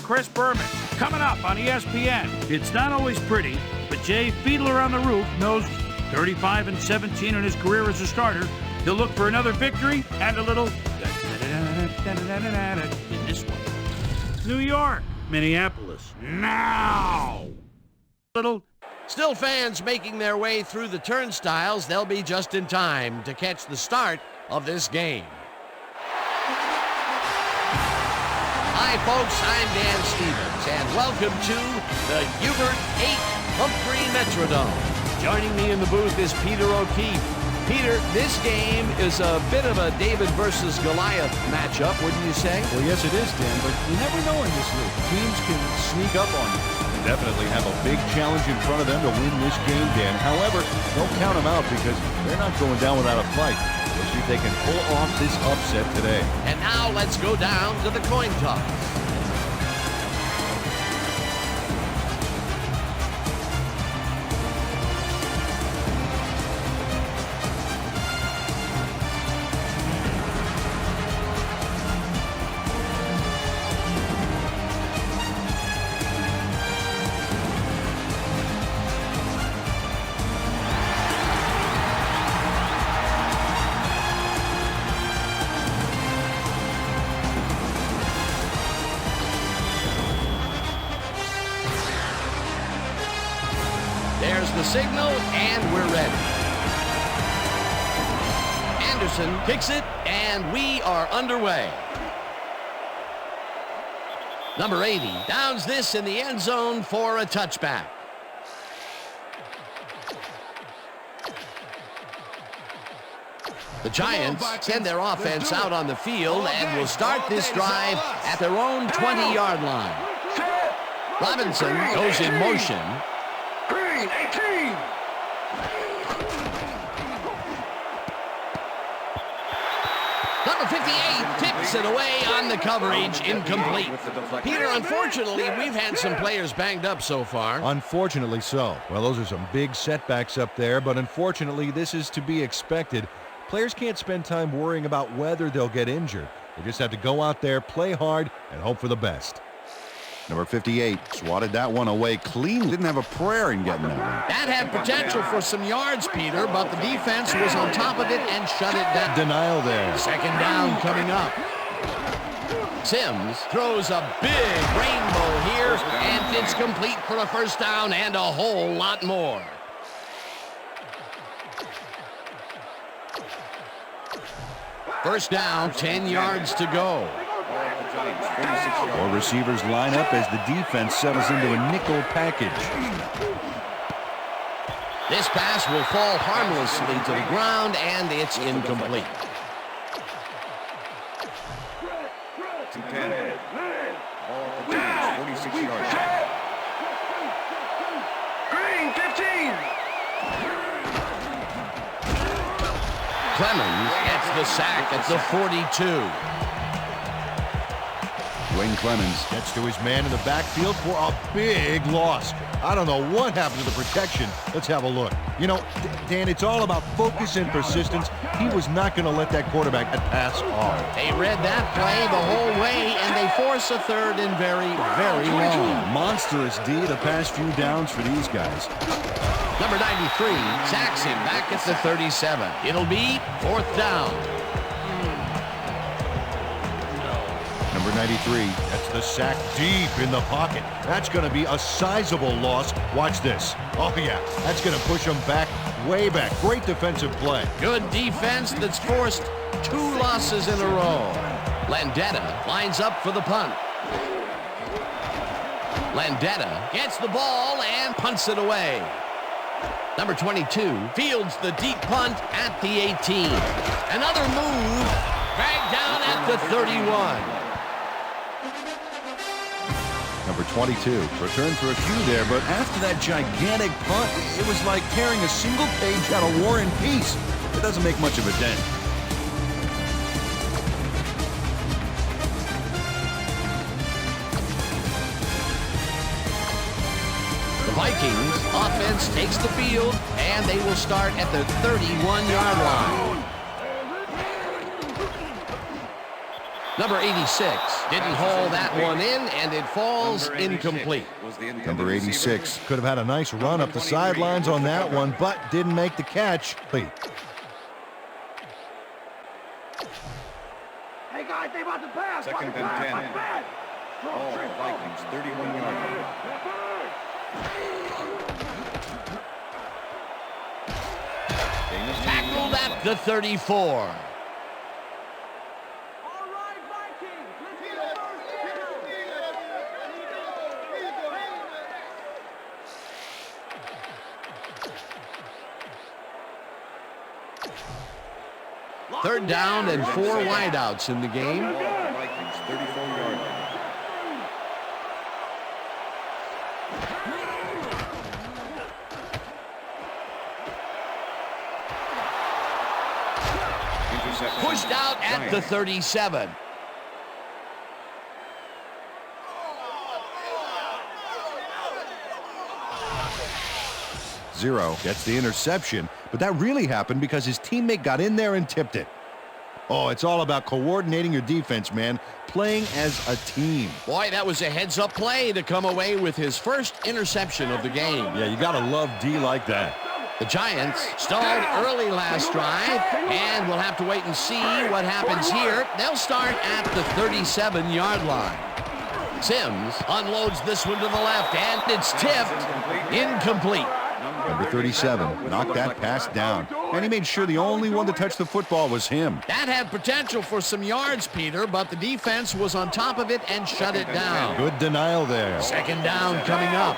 Chris Berman. Coming up on ESPN, it's not always pretty, but Jay Fiedler on the roof knows 35-17 in his career as a starter. He'll look for another victory and a little in this one. New York, Minneapolis, now. Little. Still fans making their way through the turnstiles. They'll be just in time to catch the start of this game. Hi, folks. I'm Dan Stevens, and welcome to the Hubert 8 Humphrey Metrodome. Joining me in the booth is Peter O'Keefe. Peter, this game is a bit of a David versus Goliath matchup, wouldn't you say? Well, yes, it is, Dan, but you never know in this league. Teams can sneak up on you. Definitely have a big challenge in front of them to win this game, Dan. However, don't count them out because they're not going down without a fight. We'll see if they can pull off this upset today. And now let's go down to the coin toss. There's the signal, and we're ready. Anderson kicks it, and we are underway. Number 80 downs this in the end zone for a touchback. The Giants send their offense out on the field and will start this drive at their own 20-yard line. Robinson goes in motion. 18. Number 58 tips it away on the coverage, incomplete. Peter, unfortunately, we've had some players banged up so far. Unfortunately so. Well, those are some big setbacks up there, but unfortunately, this is to be expected. Players can't spend time worrying about whether they'll get injured. They just have to go out there, play hard, and hope for the best. Number 58 swatted that one away clean. Didn't have a prayer in getting that one. That had potential for some yards, Peter, but the defense was on top of it and shut it down. Denial there. Second down coming up. Sims throws a big rainbow here, and it's complete for a first down and a whole lot more. First down, 10 yards to go. Four receivers line up as the defense settles into a nickel package. This pass will fall harmlessly to the ground, and it's incomplete. Green, 15. Clemens gets the sack at the 42. Wayne Clemens Gets to his man in the backfield for a big loss. I don't know what happened to the protection. Let's have a look. You know, Dan, it's all about focus and persistence. He was not going to let that quarterback pass off. They read that play the whole way, and they force a third and very, very long. monstrous D the past few downs for these guys. Number 93 sacks him back at the 37. It'll be fourth down. Number 93, that's the sack deep in the pocket. That's going to be a sizable loss. Watch this. Oh, yeah, that's going to push him back, way back. Great defensive play. Good defense that's forced 2 losses in a row. Landetta lines up for the punt. Landetta gets the ball and punts it away. Number 22 fields the deep punt at the 18. Another move, dragged down at the 31. Number 22 returned for a few there, but after that gigantic punt, it was like tearing a single page out of War and Peace. It doesn't make much of a dent. The Vikings offense takes the field, and they will start at the 31-yard line. Number 86 didn't haul that one in, and it falls incomplete. Number 86 could have had a nice run up the sidelines on that one, but didn't make the catch. Hey guys, they about to pass. Second and 10. All Vikings, 31-yard line. Tackled at the 34. Third down and 4 wideouts in the game. Vikings, 34-yard line. Pushed out at the 37. Zero gets the interception, but that really happened because his teammate got in there and tipped it. Oh, it's all about coordinating your defense, man. Playing as a team. Boy, that was a heads-up play to come away with his first interception of the game. Yeah, you gotta love D like that. The Giants stalled early last drive, and we'll have to wait and see what happens here. They'll start at the 37-yard line. Sims unloads this one to the left, and it's tipped. Incomplete. Number 37 knocked that pass down, and he made sure the only one to touch the football was him. That had potential for some yards, Peter, but the defense was on top of it and shut it down. Good denial there. Second down coming up.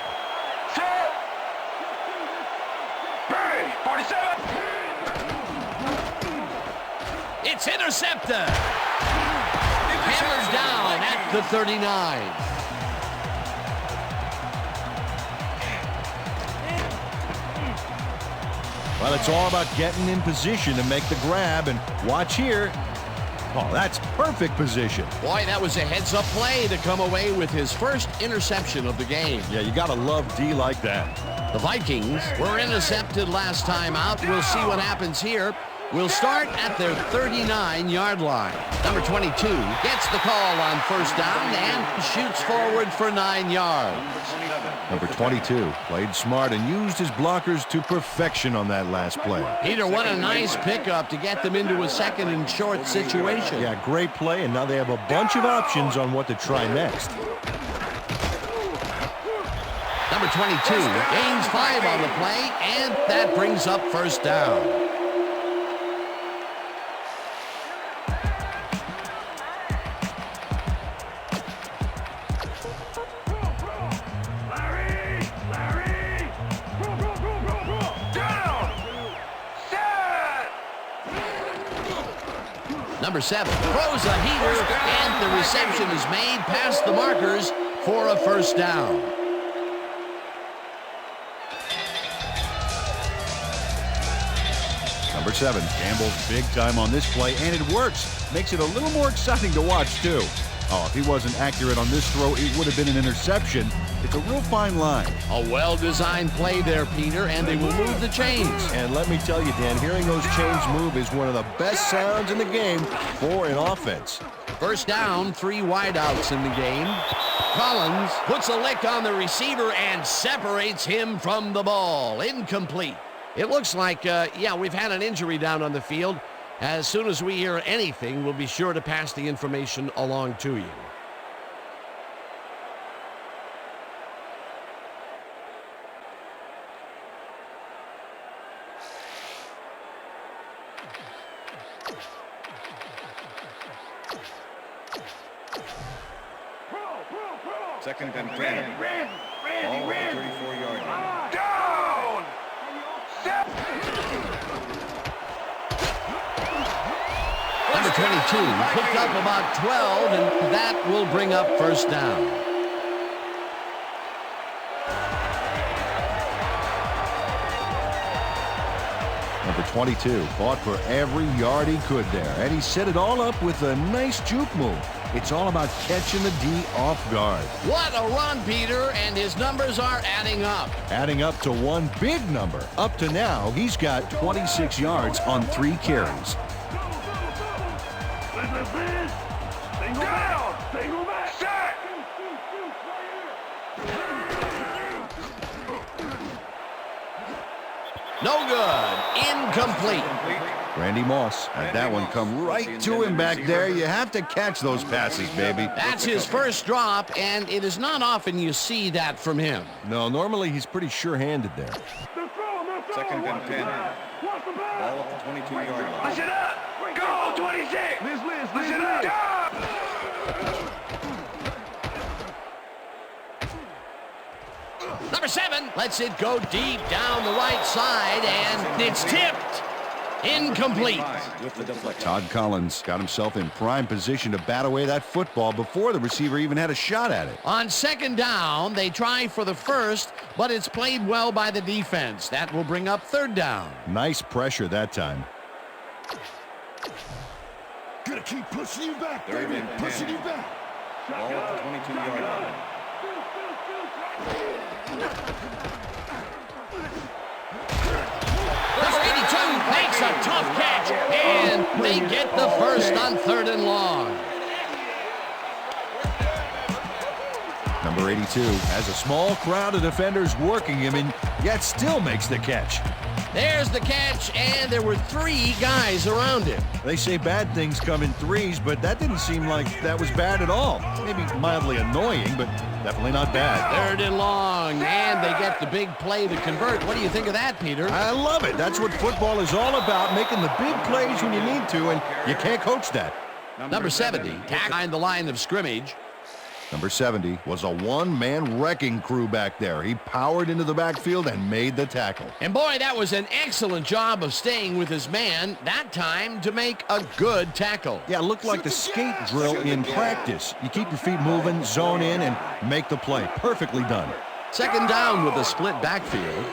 It's intercepted. Hammered down at the 39. Well, it's all about getting in position to make the grab, and watch here. Oh, that's perfect position. Boy, that was a heads-up play to come away with his first interception of the game. Yeah, you gotta love D like that. The Vikings were intercepted last time out. We'll see what happens here. We'll start at their 39-yard line. Number 22 gets the call on first down and shoots forward for 9 yards. Number 22 played smart and used his blockers to perfection on that last play. Peter, what a nice pickup to get them into a second and short situation. Yeah, great play, and now they have a bunch of options on what to try next. Number 22 gains 5 on the play, and that brings up first down. Number 7 throws a heater, and the reception is made past the markers for a first down. Number 7 gambles big time on this play, and it works. Makes it a little more exciting to watch, too. Oh, if he wasn't accurate on this throw, it would have been an interception. It's a real fine line. A well-designed play there, Peter, and they will move the chains. And let me tell you, Dan, hearing those chains move is one of the best sounds in the game for an offense. First down, 3 wideouts in the game. Collins puts a lick on the receiver and separates him from the ball. Incomplete. It looks like, we've had an injury down on the field. As soon as we hear anything, we'll be sure to pass the information along to you. Second and 10. All 34-yard line. Down! Number 22 picked up about 12, and that will bring up first down. Number 22 fought for every yard he could there, and he set it all up with a nice juke move. It's all about catching the D off guard. What a run, Peter, and his numbers are adding up. Adding up to one big number. Up to now, he's got 26 yards on 3 carries. No good. Incomplete. Randy Moss had that one come right to him back there. You have to catch those passes, baby. That's his first drop, and it is not often you see that from him. No, normally he's pretty sure-handed there. Second and 10. Ball at the 22-yard line. Listen up. Go, 26. Listen up. Number 7 lets it go deep down the right side, and it's tipped. Incomplete. With the deflection. Todd Collins got himself in prime position to bat away that football before the receiver even had a shot at it. On second down, they try for the first, but it's played well by the defense. That will bring up third down. Nice pressure that time. Gonna keep pushing you back, Third baby. and 10. Pushing you back. Ball at the 22-yard line. Number 82 makes a tough catch, and they get the first on third and long. Number 82 has a small crowd of defenders working him and yet still makes the catch. There's the catch, and there were 3 guys around him. They say bad things come in threes, but that didn't seem like that was bad at all. Maybe mildly annoying, but definitely not bad. Third and long, and they get the big play to convert. What do you think of that, Peter? I love it. That's what football is all about, making the big plays when you need to, and you can't coach that. Number 70, behind the line of scrimmage. Number 70 was a one-man wrecking crew back there. He powered into the backfield and made the tackle. And boy, that was an excellent job of staying with his man, that time to make a good tackle. Yeah, it looked like the skate drill in practice. You keep your feet moving, zone in, and make the play. Perfectly done. Second down with a split backfield.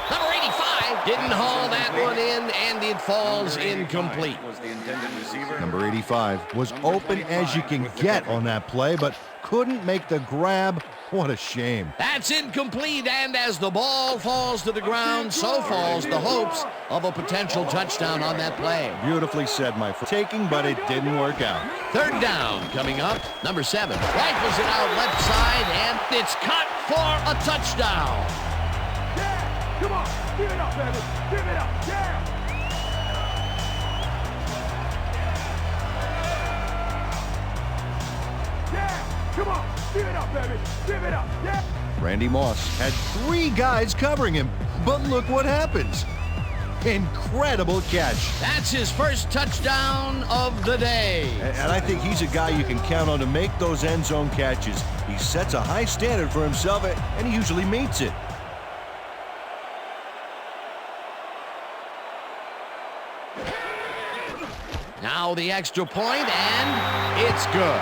Number 85 didn't haul that one in, and it falls incomplete. Was the intended receiver. Number 85 was open as you can get on that play, but couldn't make the grab. What a shame. That's incomplete, and as the ball falls to the ground, so falls the hopes of a potential touchdown on that play. Beautifully said, my friend. Taking, but it didn't work out. Third down coming up. Number 7 rifles it out left side, and it's caught for a touchdown. Yeah. Come on. Give it up, baby. Give it up. Yeah. Yeah. Come on. Give it up, baby. Give it up. Yeah. Randy Moss had 3 guys covering him, but look what happens. Incredible catch. That's his first touchdown of the day. And I think he's a guy you can count on to make those end zone catches. He sets a high standard for himself, and he usually meets it. Now the extra point, and it's good.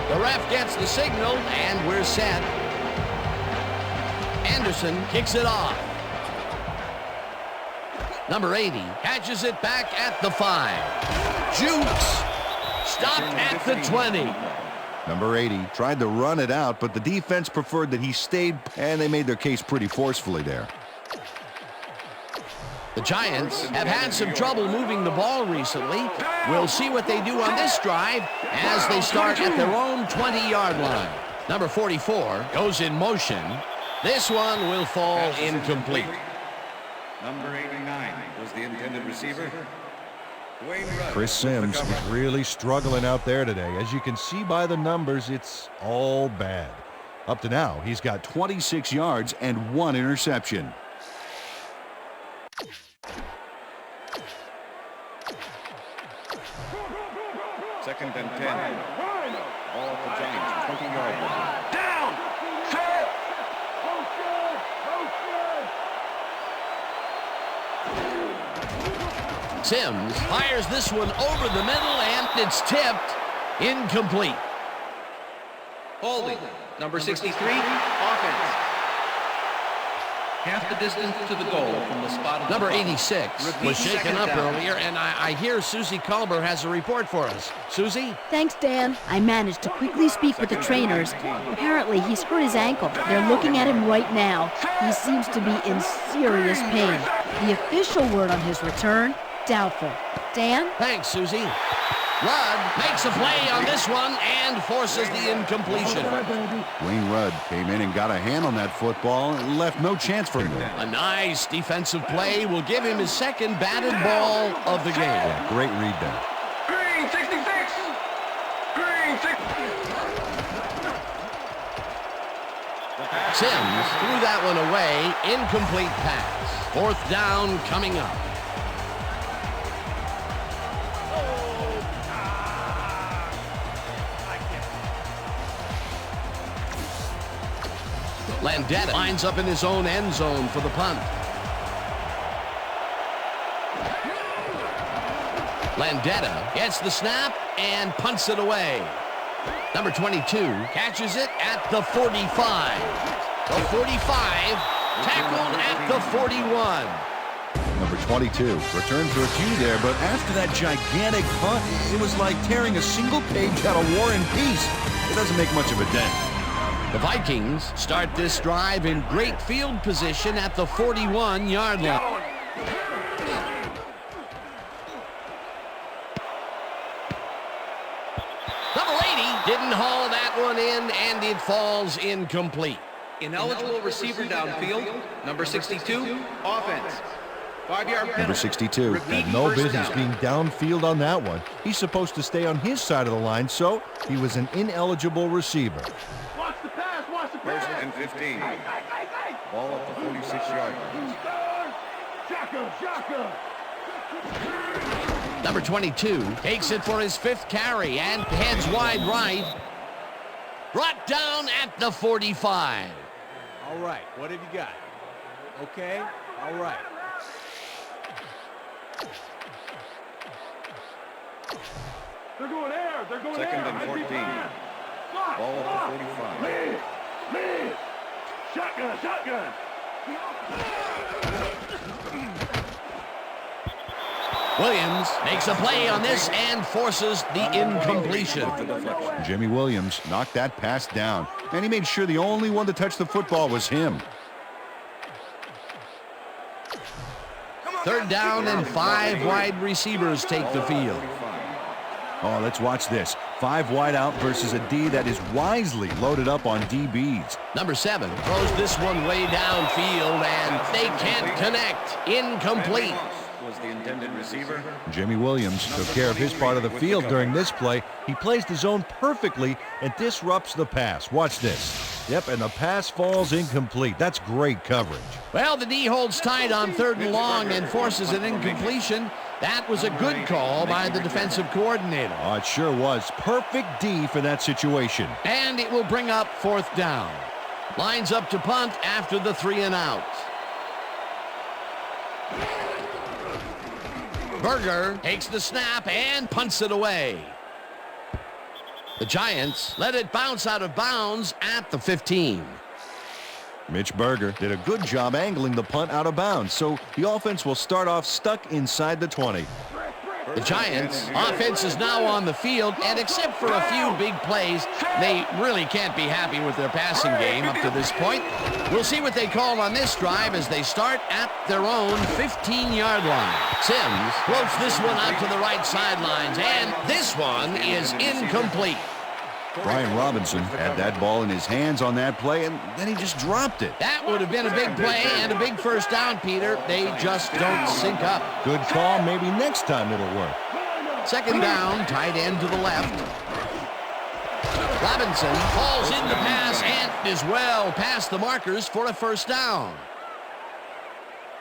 The ref gets the signal, and we're set. Anderson kicks it off. Number 80 catches it back at the 5. Jukes stopped at the 20. Number 80 tried to run it out, but the defense preferred that he stayed, and they made their case pretty forcefully there. The Giants have had some trouble moving the ball recently. We'll see what they do on this drive as they start at their own 20-yard line. Number 44 goes in motion. This one will fall incomplete. Number 89 was the intended receiver. Chris Sims is really struggling out there today. As you can see by the numbers, it's all bad. Up to now, he's got 26 yards and 1 interception. Second and 10. Ball at the Giants, 20-yard line. Down. Set. Sims fires this one over the middle, and it's tipped incomplete. Holding. Number 63, offense. half the distance to the goal from the spot of the Number ball. 86 Repeat was shaken second up down. earlier, and I hear Susie Culber has a report for us. Susie? Thanks, Dan. I managed to quickly speak with the trainers. Apparently, he's hurt his ankle. They're looking at him right now. He seems to be in serious pain. The official word on his return, doubtful. Dan? Thanks, Susie. Rudd makes a play on this one and forces the incompletion. Wayne Rudd came in and got a hand on that football and left no chance for him. A nice defensive play will give him his second batted ball of the game. Yeah, great read there. Green 66. Green 6. Sims threw that one away. Incomplete pass. Fourth down coming up. Landetta lines up in his own end zone for the punt. Landetta gets the snap and punts it away. Number 22 catches it at the 45. The 45 tackled at the 41. Number 22 returned for a few there, but after that gigantic punt, it was like tearing a single page out of War and Peace. It doesn't make much of a dent. The Vikings start this drive in great field position at the 41-yard line. Number 80 didn't haul that one in, and it falls incomplete. Ineligible receiver downfield. Number 62, offense. 5-yard penalty. Number 62 Repeat Had no first business down. being downfield on that one. He's supposed to stay on his side of the line, so he was an ineligible receiver. Watch the pass. Watch the First pass. and 15. Ball at the 46-yard line. Shotgun. Shotgun. Number 22 takes it for his fifth carry and heads wide right. Brought down at the 45. All right, what have you got? Okay, all right. They're going air. They're going Second air. and 14. Slot. Ball at Slot. the 45. Mid. Shotgun. Shotgun. Williams makes a play on this and forces the incompletion. Jimmy Williams knocked that pass down, and he made sure the only one to touch the football was him. Third down and 5 wide receivers take the field. Oh, let's watch this. 5 wide out versus a D that is wisely loaded up on DBs. Number 7 throws this one way downfield, and they can't connect. Incomplete. Was the intended receiver. Jimmy Williams took care of his part of the field during this play. He plays the zone perfectly and disrupts the pass. Watch this. Yep, and the pass falls incomplete. That's great coverage. Well, the D holds tight on 3rd and long and forces an incompletion. That was a good call by the defensive coordinator. Oh, it sure was. Perfect D for that situation. And it will bring up 4th down. Lines up to punt after the 3 and out. Berger takes the snap and punts it away. The Giants let it bounce out of bounds at the 15. Mitch Berger did a good job angling the punt out of bounds, so the offense will start off stuck inside the 20. The Giants' offense is now on the field, and except for a few big plays, they really can't be happy with their passing game up to this point. We'll see what they call on this drive as they start at their own 15-yard line. Sims floats this one out to the right sidelines, and this one is incomplete. Brian Robinson had that ball in his hands on that play, and then he just dropped it. That would have been a big play and a big first down, Peter. They just don't sync up. Good call. Maybe next time it'll work. Second down, tight end to the left. Robinson falls in the pass and is well past the markers for a first down.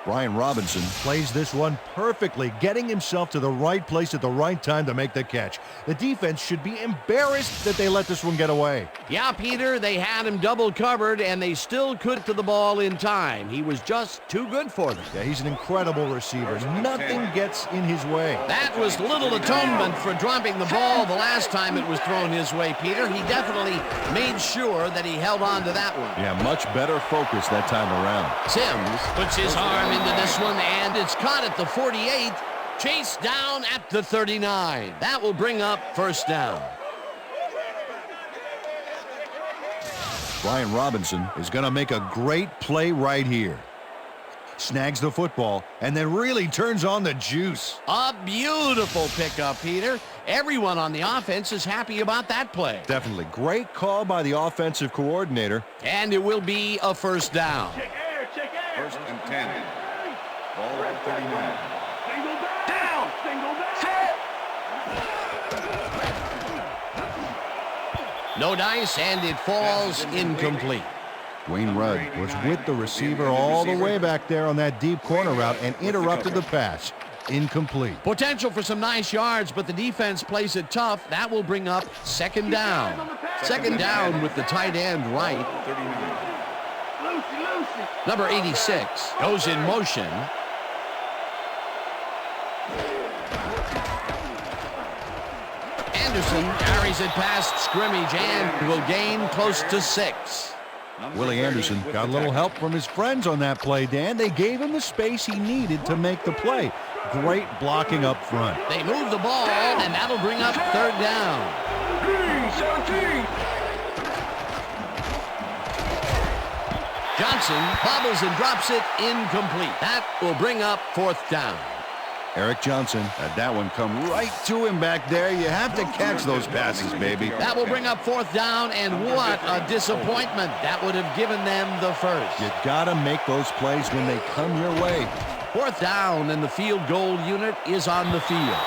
Brian Robinson plays this one perfectly, getting himself to the right place at the right time to make the catch. The defense should be embarrassed that they let this one get away. Yeah, Peter, they had him double covered, and they still couldn't get to the ball in time. He was just too good for them. Yeah, he's an incredible receiver. Nothing gets in his way. That was little atonement for dropping the ball the last time it was thrown his way, Peter. He definitely made sure that he held on to that one. Yeah, much better focus that time around. Sims puts his arm into this one, and it's caught at the 48, chased down at the 39. That will bring up first down. Brian Robinson Is going to make a great play right here. Snags the football and then really turns on the juice. A beautiful pickup, Peter. Everyone on the offense is happy about that play. Definitely. Great call by the offensive coordinator. And it will be a first down. Check air, check air. 1st and 10. Ball at 39. Single down. Single down. No dice, and it falls incomplete. Wayne Rudd Was with the receiver all the way back there on that deep corner route and interrupted the pass. Incomplete. Potential for some nice yards, but the defense plays it tough. That will bring up second down. Second down with the tight end right. 39. Lucy. Number 86 goes in motion. Anderson carries it past scrimmage and will gain close to 6. Willie Anderson got a little help from his friends on that play, Dan. They gave him the space he needed to make the play. Great blocking up front. They move the ball, and that'll bring up third down. 17. Johnson bobbles and drops it incomplete. That will bring up fourth down. Eric Johnson had that one come right to him back there. You have to catch those passes, baby. That will bring up fourth down, and what a disappointment. That would have given them the first. You gotta make those plays when they come your way. Fourth down, and the field goal unit is on the field.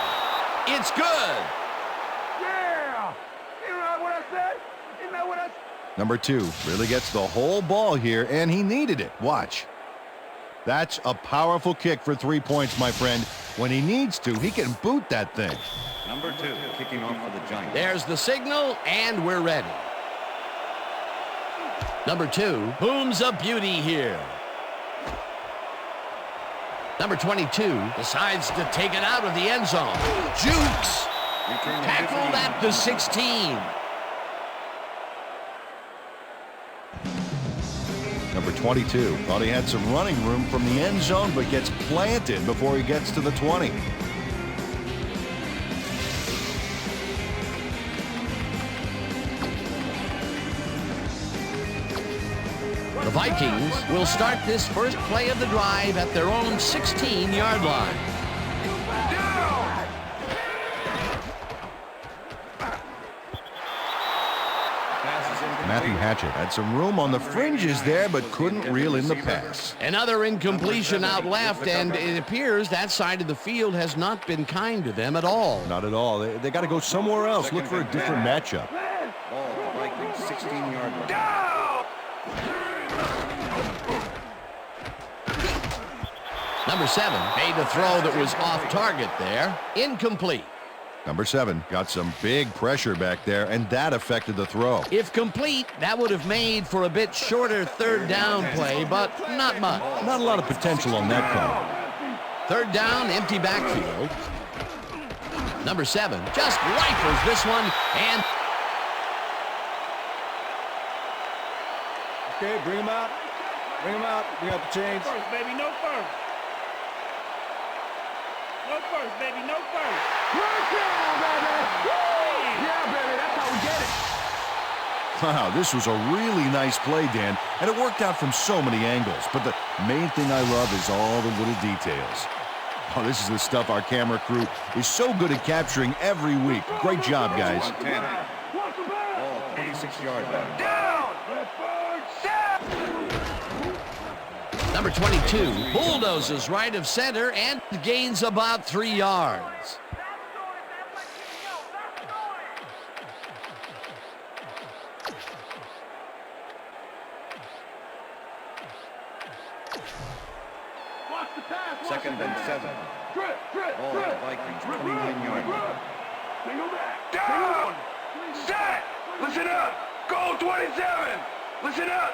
It's good. Yeah. You know what I said? You know what I said? Number 2 really gets the whole ball here, and he needed it. Watch. That's a powerful kick for 3 points, my friend. When he needs to, he can boot that thing. Number 2, kicking off for the Giants. There's the signal, and we're ready. Number 2 booms a beauty here. Number 22 decides to take it out of the end zone. Jukes. Tackled at the 16. Number 22 thought he had some running room from the end zone, but gets planted before he gets to the 20. The Vikings will start this first play of the drive at their own 16-yard line. Matthew Hatchett had some room on the fringes there, but couldn't reel in the pass. Another incompletion out left, and it appears that side of the field has not been kind to them at all. Not at all. They got to go somewhere else. Look for a different matchup. Ball at the Vikings 16-yard line. Number 7 made a throw that was off target there. Incomplete. Number 7 got some big pressure back there, and that affected the throw. If complete, that would have made for a bit shorter third down play, but not much. Not a lot of potential on that call. Third down, empty backfield. Number 7 just rifles this one, and okay, bring him out. Bring him out. Bring out the chains. First, baby, no first. No first, baby, no first. First down, baby. Woo! Yeah, baby, that's how we get it. Wow, this was a really nice play, Dan, and it worked out from so many angles. But the main thing I love is all the little details. Oh, this is the stuff our camera crew is so good at capturing every week. Great job, guys. 10. Ball 26-yard line. Down. Left foot, down. number 22 bulldozes right of center and gains about 3 yards. Second and 7. Ball at the Vikings, 29 yards. Down! Set! Listen up! Goal 27! Listen up!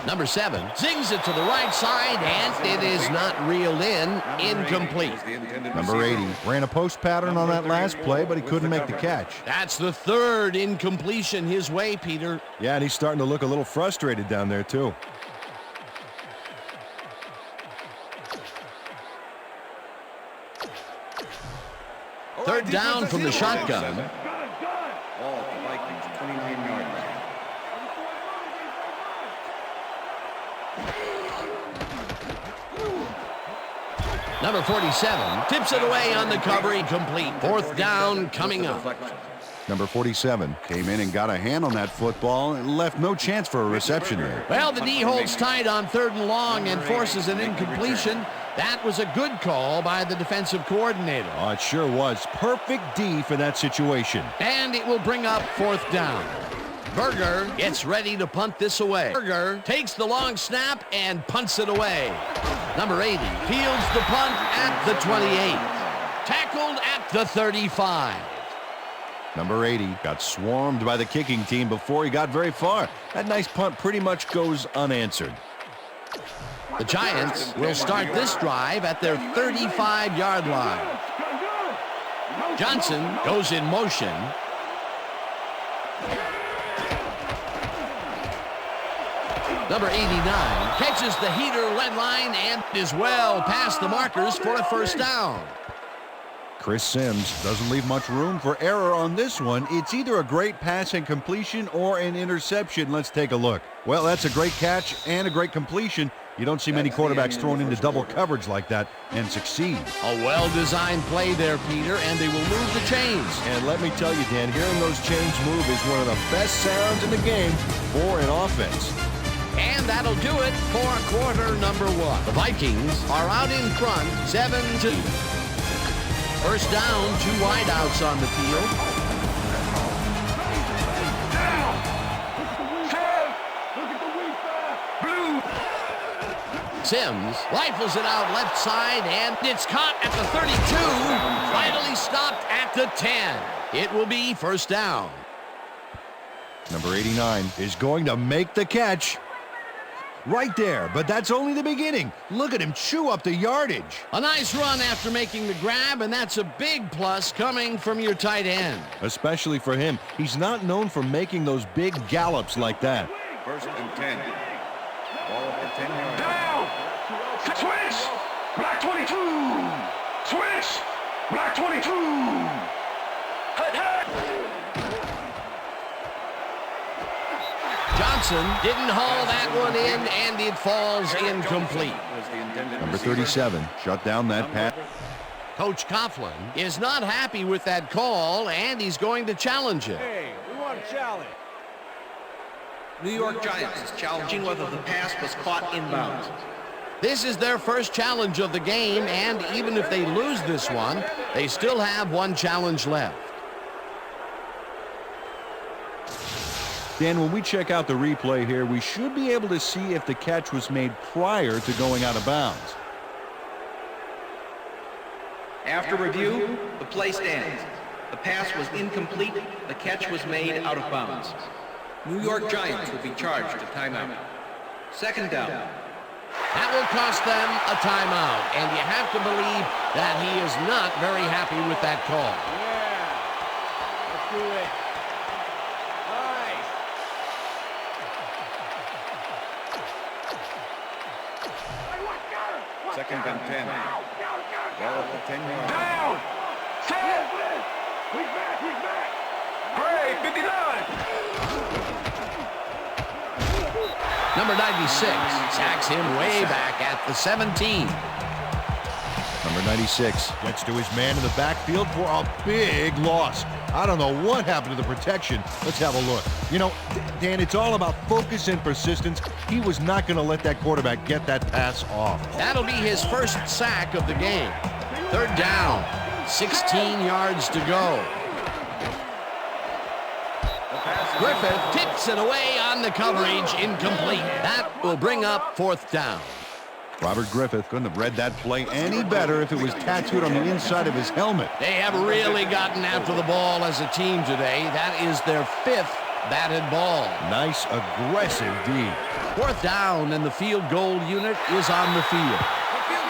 Number 7 zings it to the right side, and it is not reeled in. Incomplete. Number 80 ran a post pattern on that last play, but he couldn't make the catch. That's the third incompletion his way, Peter. Yeah, and he's starting to look a little frustrated down there, too. Third down from the shotgun. Ball at the Vikings, 29 yards. Number 47 tips it away on the cover, incomplete. Fourth down coming up. Number 47 came in and got a hand on that football and left no chance for a reception there. Well, the D holds tight on 3rd and long and forces an incompletion. That was a good call by the defensive coordinator. Oh, it sure was. Perfect D for that situation. And it will bring up 4th down. Berger gets ready to punt this away. Berger takes the long snap and punts it away. Number 80 fields the punt at the 28. Tackled at the 35. Number 80 got swarmed by the kicking team before he got very far. That nice punt pretty much goes unanswered. The Giants will start this drive at their 35-yard line. Johnson goes in motion. Number 89 catches the heater lead line and is well past the markers for a first down. Chris Sims doesn't leave much room for error on this one. It's either a great pass and completion or an interception. Let's take a look. Well, that's a great catch and a great completion. You don't see many quarterbacks thrown into double coverage like that and succeed. A well-designed play there, Peter, and they will move the chains. And let me tell you, Dan, hearing those chains move is one of the best sounds in the game for an offense. And that'll do it for quarter number 1. The Vikings are out in front, 7-2. First down, 2 wideouts on the field. Sims rifles it out left side, and it's caught at the 32. Finally stopped at the 10. It will be first down. Number 89 is going to make the catch. Right there, but that's only the beginning. Look at him chew up the yardage. A nice run after making the grab, and that's a big plus coming from your tight end. Especially for him. He's not known for making those big gallops like that. First and 10. Ball at the 10-yard line. Down! Switch! Black 22! Switch! Black 22! Hut, hut! Johnson didn't haul that one in, and it falls incomplete. Number 37 shut down that pass. Coach Coughlin is not happy with that call, and he's going to challenge it. Hey, we want a challenge. New York Giants is challenging whether the pass was caught inbounds. This is their first challenge of the game, and even if they lose this one, they still have one challenge left. Dan, when we check out the replay here, we should be able to see if the catch was made prior to going out of bounds. After review, the play stands. The pass was incomplete. The catch was made out of bounds. New York Giants will be charged a timeout. Second down. That will cost them a timeout, and you have to believe that he is not very happy with that call. Yeah, let's do it. Nice. Second and 10. Ball at the 10-yard line. Down! Set! He's back! He's back! Great! 59! Number 96 sacks him way back at the 17. Number 96 gets to his man in the backfield for a big loss. I don't know what happened to the protection. Let's have a look. You know, Dan, it's all about focus and persistence. He was not going to let that quarterback get that pass off. That'll be his first sack of the game. Third down, 16 yards to go. Griffith tips it away on the coverage, incomplete. That will bring up fourth down. Robert Griffith couldn't have read that play any better if it was tattooed on the inside of his helmet. They have really gotten after the ball as a team today. That is their 5th batted ball. Nice, aggressive D. 4th down, and the field goal unit is on the field.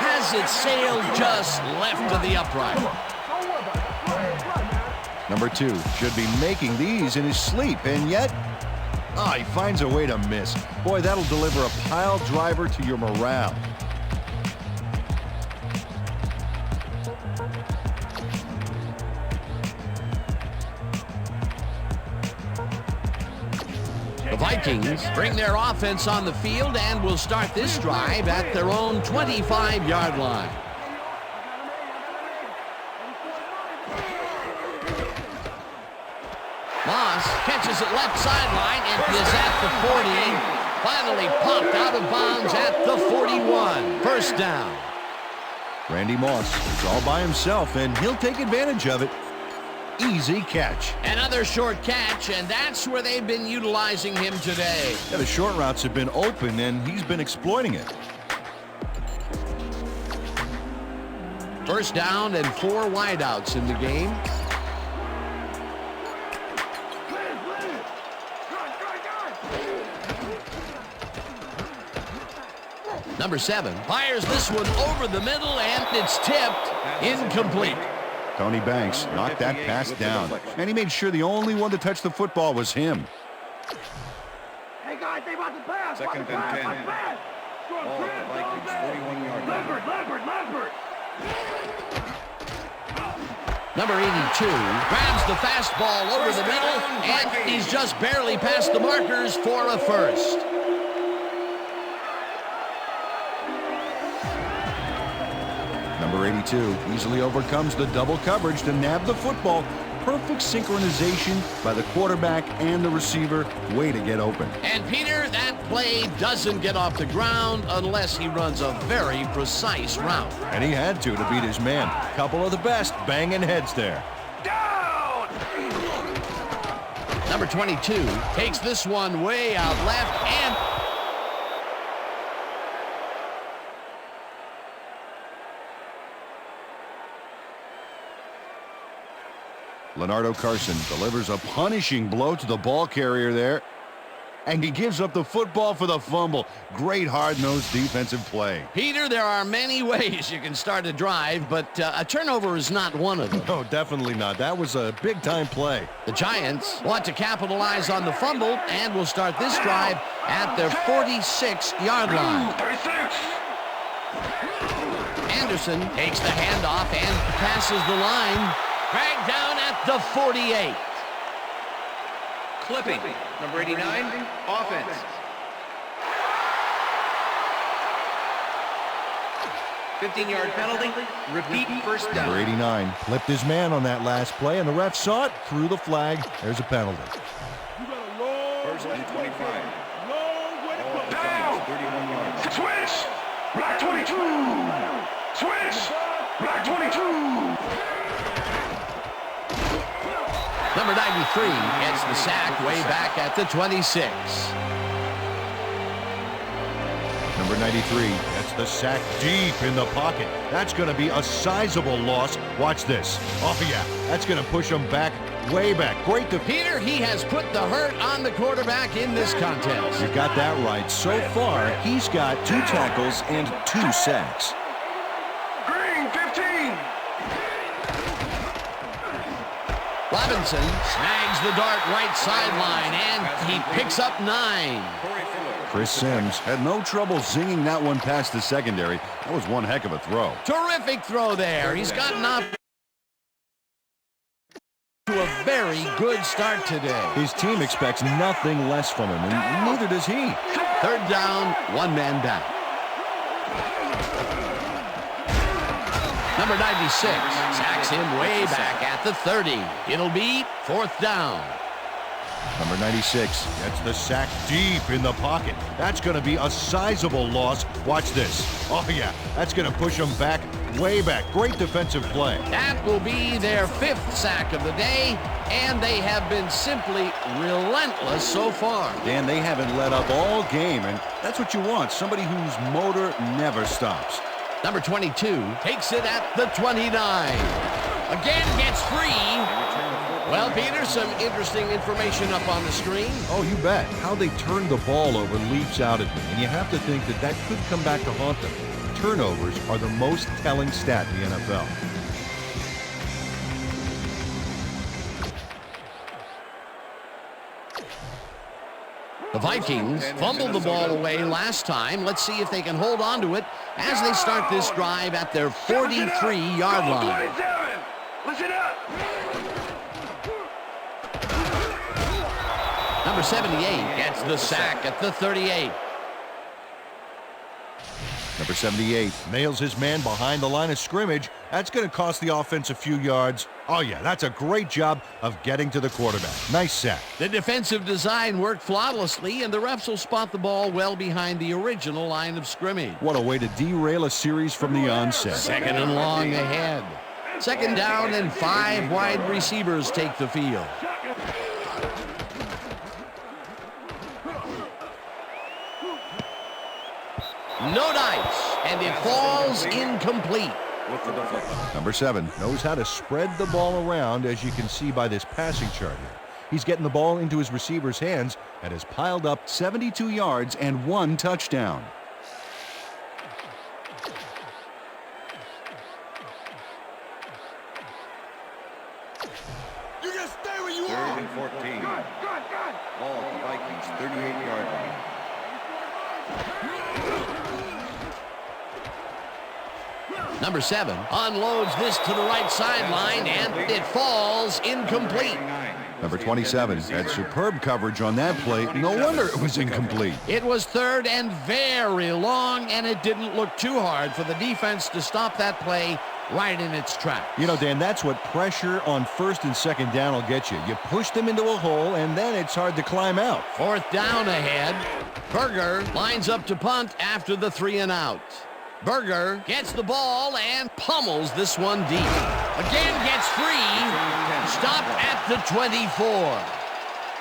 Has it sailed just left to the upright. Number 2 should be making these in his sleep, and yet, he finds a way to miss. Boy, that'll deliver a pile driver to your morale. The Vikings bring their offense on the field and will start this drive at their own 25-yard line. Moss catches it left sideline and is at the 40. Finally popped out of bounds at the 41. First down. Randy Moss is all by himself, and he'll take advantage of it. Easy catch. Another short catch, and that's where they've been utilizing him today. Yeah, the short routes have been open, and he's been exploiting it. First down and 4 wideouts in the game. Number 7 fires this one over the middle, and it's tipped. Incomplete. Tony Banks knocked that pass down, and he made sure the only one to touch the football was him. Hey guys, they about to pass. Second and 10. Ball at the Vikings, 41-yard line. Lambert. Number 82 grabs the fastball over the middle, and he's just barely past the markers for a first. Number 82 easily overcomes the double coverage to nab the football. Perfect synchronization by the quarterback and the receiver. Way to get open. And Peter, that play doesn't get off the ground unless he runs a very precise route. And he had to beat his man. Couple of the best banging heads there. Down! Number 22 takes this one way out left, and Leonardo Carson delivers a punishing blow to the ball carrier there, and he gives up the football for the fumble. Great hard-nosed defensive play. Peter, there are many ways you can start a drive, but a turnover is not one of them. No, definitely not. That was a big-time play. The Giants want to capitalize on the fumble and will start this drive at their 46-yard line. 36. Anderson takes the handoff and passes the line. Dragged down at the 48. Clipping. Number 89, offense. $15-yard penalty. Repeat first down. Number 89 flipped his man on that last play, and the ref saw it, threw the flag. There's a penalty. First and 25. Down! 31 yards. Switch! Black 22! Switch! Black 22! Number 93 gets the sack way back at the 26. Number 93 gets the sack deep in the pocket. That's going to be a sizable loss. Watch this. Oh, yeah. That's going to push him back, way back. Great to Peter, he has put the hurt on the quarterback in this contest. You got that right. So far, he's got 2 tackles and 2 sacks. Green 15! Robinson snags the dart right sideline, and he picks up 9. Chris Sims had no trouble zinging that one past the secondary. That was one heck of a throw. Terrific throw there. He's gotten off to a very good start today. His team expects nothing less from him, and neither does he. Third down, 1 man down. Number 96 sacks him way back at the 30. It'll be 4th down. Number 96 gets the sack deep in the pocket. That's going to be a sizable loss. Watch this. Oh, yeah, that's going to push them back, way back. Great defensive play. That will be their 5th sack of the day, and they have been simply relentless so far. Dan, they haven't let up all game, and that's what you want. Somebody whose motor never stops. Number 22 takes it at the 29. Again gets free. Well, Peter, some interesting information up on the screen. Oh, you bet. How they turned the ball over leaps out at me, and you have to think that that could come back to haunt them. Turnovers are the most telling stat in the NFL. The Vikings fumbled the ball away last time. Let's see if they can hold on to it as they start this drive at their 43-yard line. Listen up. Number 78 gets the sack at the 38. Number 78 nails his man behind the line of scrimmage. That's going to cost the offense a few yards. Oh, yeah, that's a great job of getting to the quarterback. Nice sack. The defensive design worked flawlessly, and the refs will spot the ball well behind the original line of scrimmage. What a way to derail a series from the onset. Second and long ahead. Second down and 5 wide receivers take the field. No dice, and it falls incomplete. Number 7 knows how to spread the ball around, as you can see by this passing chart here. He's getting the ball into his receiver's hands and has piled up 72 yards and 1 touchdown. You just stay where you are. 3rd and 14. Ball at the Vikings, 38-yard line. Number 7 unloads this to the right sideline, and it falls incomplete. Number 27 had superb coverage on that play. No wonder it was incomplete. It was 3rd and very long, and it didn't look too hard for the defense to stop that play right in its tracks. You know, Dan, that's what pressure on 1st and 2nd down will get you. You push them into a hole, and then it's hard to climb out. 4th down ahead. Berger lines up to punt after the 3 and out. Berger gets the ball and pummels this one deep. Again gets free. Stopped at the 24.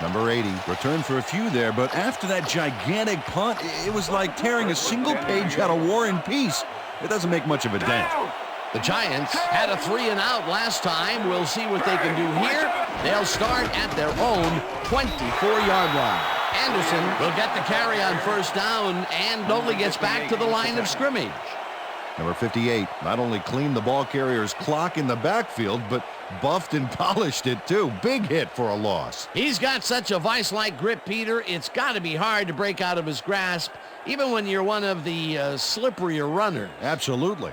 Number 80 returned for a few there, but after that gigantic punt, it was like tearing a single page out of War and Peace. It doesn't make much of a dent. The Giants had a 3 and out last time. We'll see what they can do here. They'll start at their own 24-yard line. Anderson will get the carry on 1st down and only gets back to the line of scrimmage. Number 58 not only cleaned the ball carrier's clock in the backfield, but buffed and polished it too. Big hit for a loss. He's got such a vice-like grip, Peter. It's got to be hard to break out of his grasp, even when you're one of the slipperier runners. Absolutely.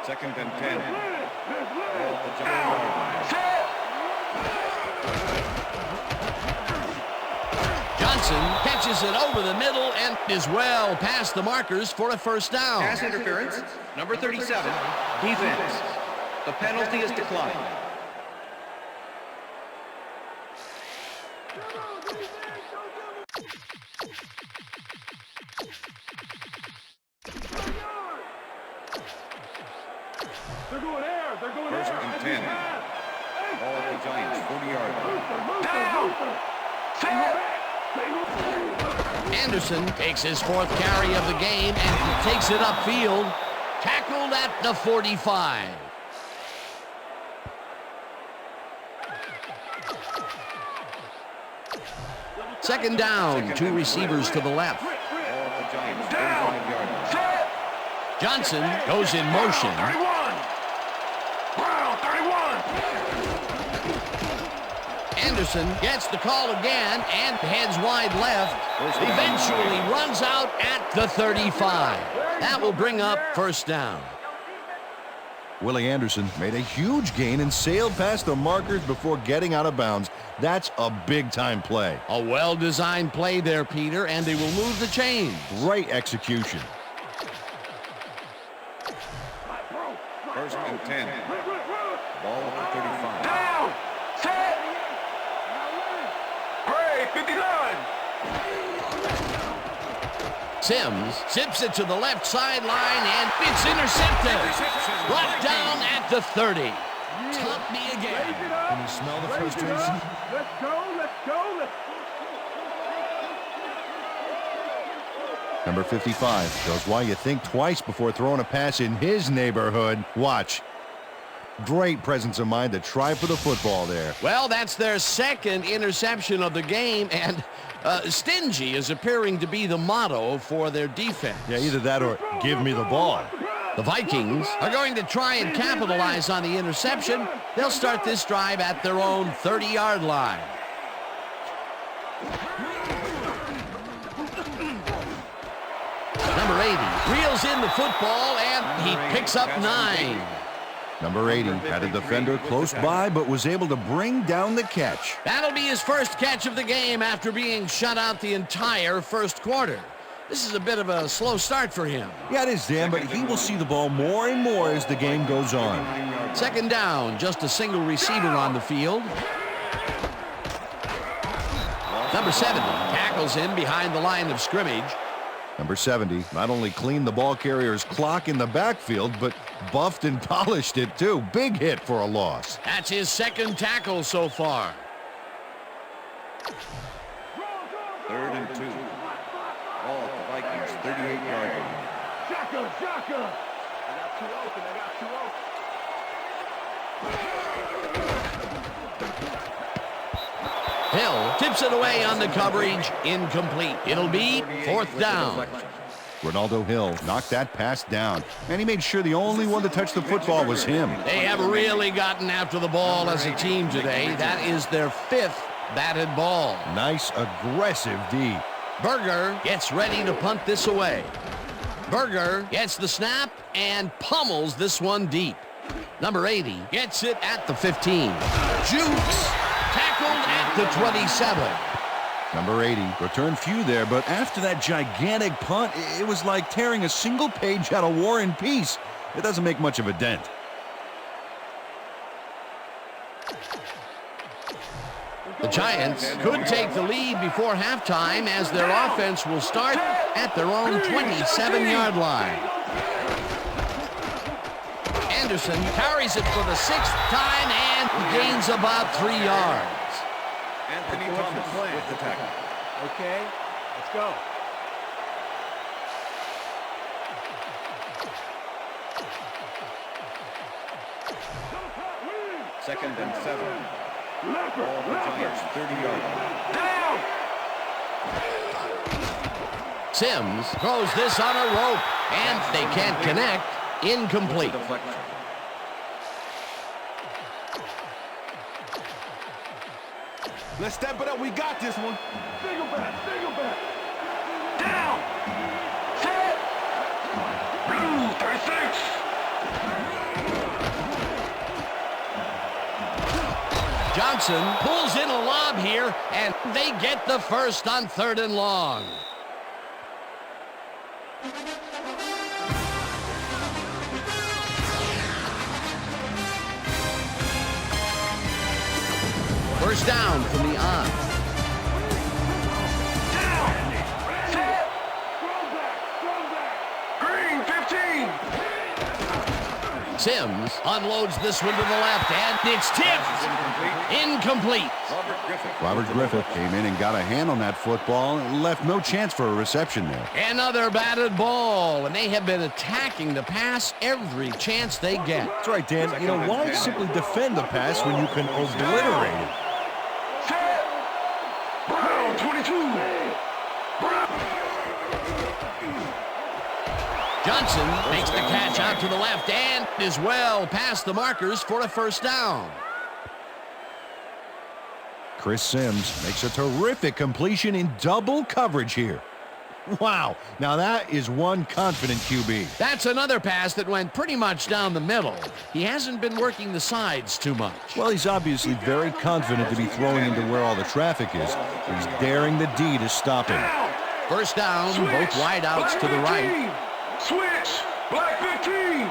Second and 10. Johnson catches it over the middle and is well past the markers for a 1st down. Pass interference, number 37, defense. The penalty is declined. They're going air. They're going 1st and 10. Ball at the Giants, 40-yard line. Anderson takes his 4th carry of the game and takes it upfield. Tackled at the 45. Second down, 2 receivers to the left. Johnson goes in motion. 31. Anderson gets the call again and heads wide left. Eventually runs out at the 35. That will bring up 1st down. Willie Anderson made a huge gain and sailed past the markers before getting out of bounds. That's a big-time play. A well-designed play there, Peter, and they will move the chains. Great execution. First and 10. Ball at the 35. Down! Set! Gray, 59! Sims zips it to the left sideline, and it's intercepted. Brought down at the 30. Top me again. Can you smell the frustration? Let's go, let's go, let's go. Number 55 shows why you think twice before throwing a pass in his neighborhood. Watch. Great presence of mind to try for the football there. Well, that's their second interception of the game, and stingy is appearing to be the motto for their defense. Yeah, either that or give me the ball. The Vikings are going to try and capitalize on the interception. They'll start this drive at their own 30-yard line. Number 80 reels in the football, and he picks up 9. Number 80 had a defender close by, but was able to bring down the catch. That'll be his first catch of the game after being shut out the entire first quarter. This is a bit of a slow start for him. Yeah, it is, Dan, but he will see the ball more and more as the game goes on. Second down, just a single receiver on the field. Number 70 tackles him behind the line of scrimmage. Number 70 not only cleaned the ball carrier's clock in the backfield, but buffed and polished it too. Big hit for a loss. That's his second tackle so far. Third and 2. Ball at the Vikings, 38-yard line. Shaka, shaka! I got two open, Hill tips it away on the coverage. Incomplete. It'll be fourth down. Ronaldo Hill knocked that pass down, and he made sure the only one to touch the football was him. They have really gotten after the ball as a team today. That is their 5th batted ball. Nice, aggressive D. Berger gets ready to punt this away. Berger gets the snap and pummels this one deep. Number 80 gets it at the 15. Jukes tackled at the 27. Number 80 returned few there, but after that gigantic punt, it was like tearing a single page out of War and Peace. It doesn't make much of a dent. The Giants could take the lead before halftime as their offense will start at their own 27-yard line. Anderson carries it for the 6th time and gains about 3 yards. Anthony Thomas with the tackle. Okay, let's go. Second and 7. Ball at the Giants, 30-yard line. Sims throws this on a rope, and they can't connect. Incomplete. Deflection. Let's step it up. We got this one. Single back, single back. Down. Set. Blue, 36. Johnson pulls in a lob here, and they get the first on 3rd and long. First down from the on. Down. Set. Throw back. Green, 15. Sims unloads this one to the left, and it's tipped. Incomplete. Robert Griffith came in and got a hand on that football and left no chance for a reception there. Another batted ball, and they have been attacking the pass every chance they get. That's right, Dan. You know, why simply defend the pass when you can obliterate it? Set. Brown, 22. Johnson makes the catch out to the left and is well past the markers for a first down. Chris Sims makes a terrific completion in double coverage here. Wow, now that is one confident QB. That's another pass that went pretty much down the middle. He hasn't been working the sides too much. Well, he's obviously very confident to be throwing into where all the traffic is. He's daring the D to stop him. First down, both wideouts to the right. Switch, black 15.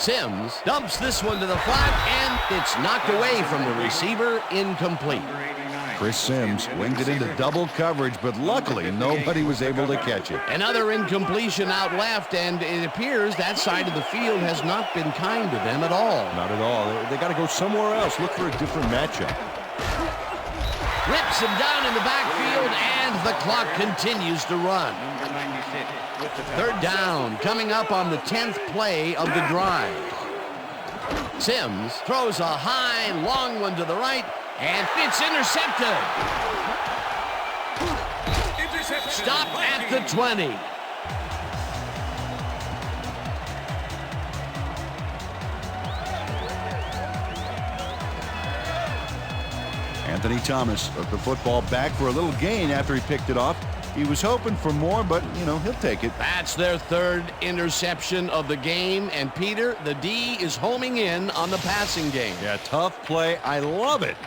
Sims dumps this one to the flat, and it's knocked away from the receiver, incomplete. Chris Sims winged it into double coverage, but luckily nobody was able to catch it. Another incompletion out left, and it appears that side of the field has not been kind to them at all. Not at all. They got to go somewhere else. Look for a different matchup. Rips him down in the backfield, and the clock continues to run. Third down, coming up on the 10th play of the drive. Sims throws a high, long one to the right, and it's intercepted. Stop at the 20. Anthony Thomas took the football back for a little gain after he picked it off. He was hoping for more, but, he'll take it. That's their third interception of the game, and Peter, the D is homing in on the passing game. Yeah, tough play. I love it.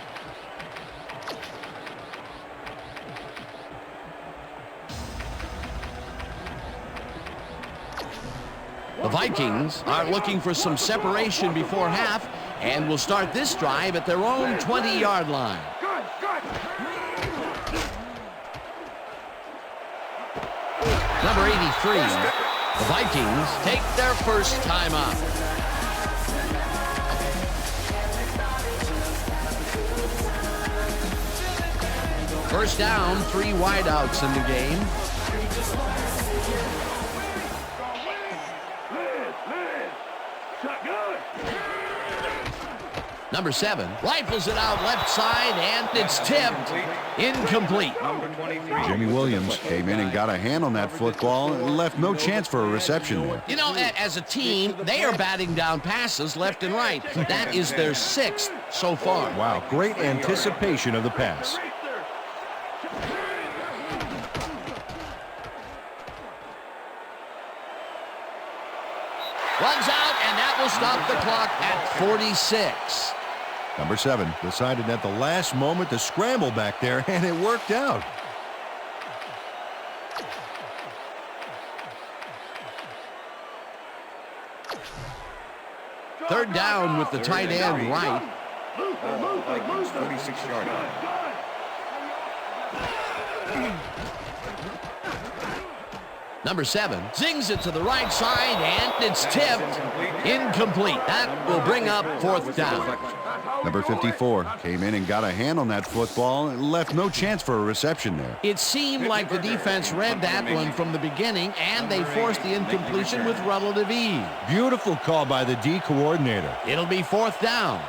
The Vikings are looking for some separation before half and will start this drive at their own 20-yard line. Number 83, the Vikings take their first timeout. First down, 3 wideouts in the game. Number 7 rifles it out left side, and it's tipped. Incomplete. Jimmy Williams came in and got a hand on that football and left no chance for a reception there. As a team, they are batting down passes left and right. That is their 6th so far. Wow, great anticipation of the pass. Runs out, and that will stop the clock at 46. Number 7 decided at the last moment to scramble back there, and it worked out. Third down with the tight end right. 36-yard line. Number 7 zings it to the right side, and it's tipped. Incomplete. That will bring up 4th down. Number 54 came in and got a hand on that football and left no chance for a reception there. It seemed like the defense read that one from the beginning, and they forced the incompletion with relative ease. Beautiful call by the D coordinator. It'll be 4th down.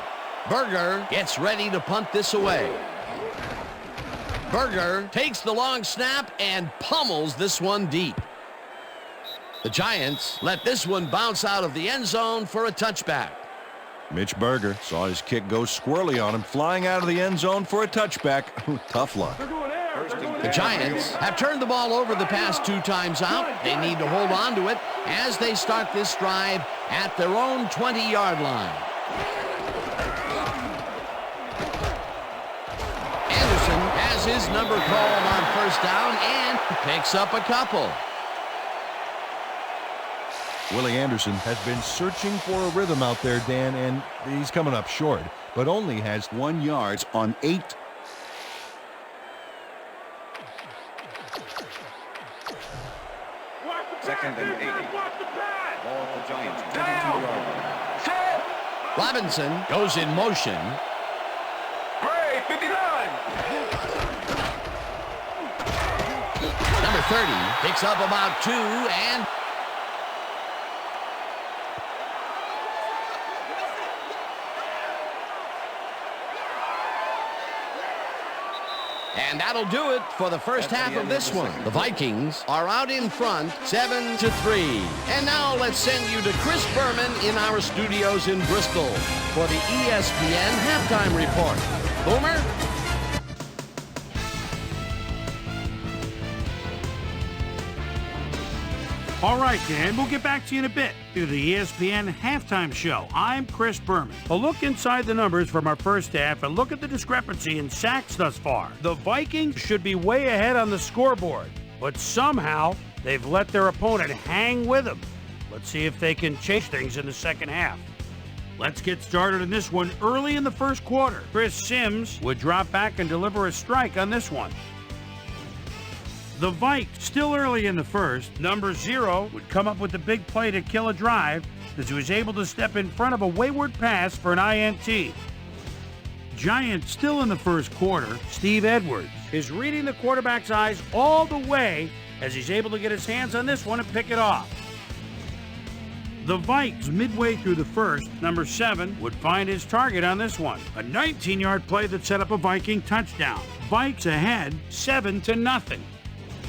Berger gets ready to punt this away. Berger takes the long snap and pummels this one deep. The Giants let this one bounce out of the end zone for a touchback. Mitch Berger saw his kick go squirrely on him, flying out of the end zone for a touchback. Tough luck. The Giants have turned the ball over the past 2 times out. They need to hold on to it as they start this drive at their own 20-yard line. Anderson has his number called on first down and picks up a couple. Willie Anderson has been searching for a rhythm out there, Dan, and he's coming up short, but only has 1 yard on 8. Second and 8. Ball at the Giants, 22-yard line. Robinson goes in motion. Gray, 59. Number 30 picks up about 2, and that'll do it for the first half of this one. The Vikings are out in front, 7-3. And now let's send you to Chris Berman in our studios in Bristol for the ESPN Halftime Report. Boomer? All right, Dan, we'll get back to you in a bit through the ESPN Halftime Show. I'm Chris Berman. A look inside the numbers from our first half and look at the discrepancy in sacks thus far. The Vikings should be way ahead on the scoreboard, but somehow they've let their opponent hang with them. Let's see if they can change things in the second half. Let's get started in this one early in the first quarter. Chris Sims would drop back and deliver a strike on this one. The Vikes, still early in the first, number 0 would come up with the big play to kill a drive as he was able to step in front of a wayward pass for an INT. Giants, still in the first quarter, Steve Edwards is reading the quarterback's eyes all the way as he's able to get his hands on this one and pick it off. The Vikes, midway through the first, number 7 would find his target on this one. A 19-yard play that set up a Viking touchdown. Vikes ahead 7-0.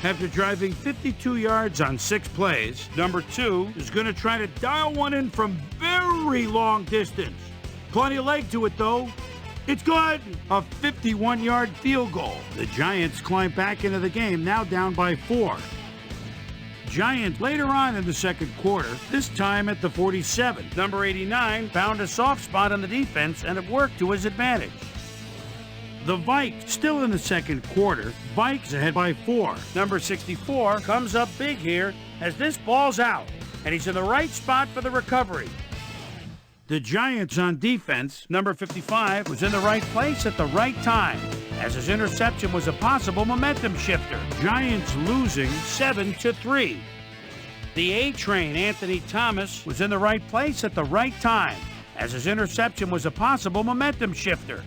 After driving 52 yards on 6 plays, number 2 is going to try to dial one in from very long distance. Plenty of leg to it, though. It's good! A 51-yard field goal. The Giants climb back into the game, now down by 4. Giants later on in the second quarter, this time at the 47. Number 89 found a soft spot on the defense and it worked to his advantage. The Vikes, still in the second quarter, Vikes ahead by 4. Number 64 comes up big here as this ball's out, and he's in the right spot for the recovery. The Giants on defense, number 55 was in the right place at the right time, as his interception was a possible momentum shifter. Giants losing 7-3. The A-Train, Anthony Thomas, was in the right place at the right time, as his interception was a possible momentum shifter.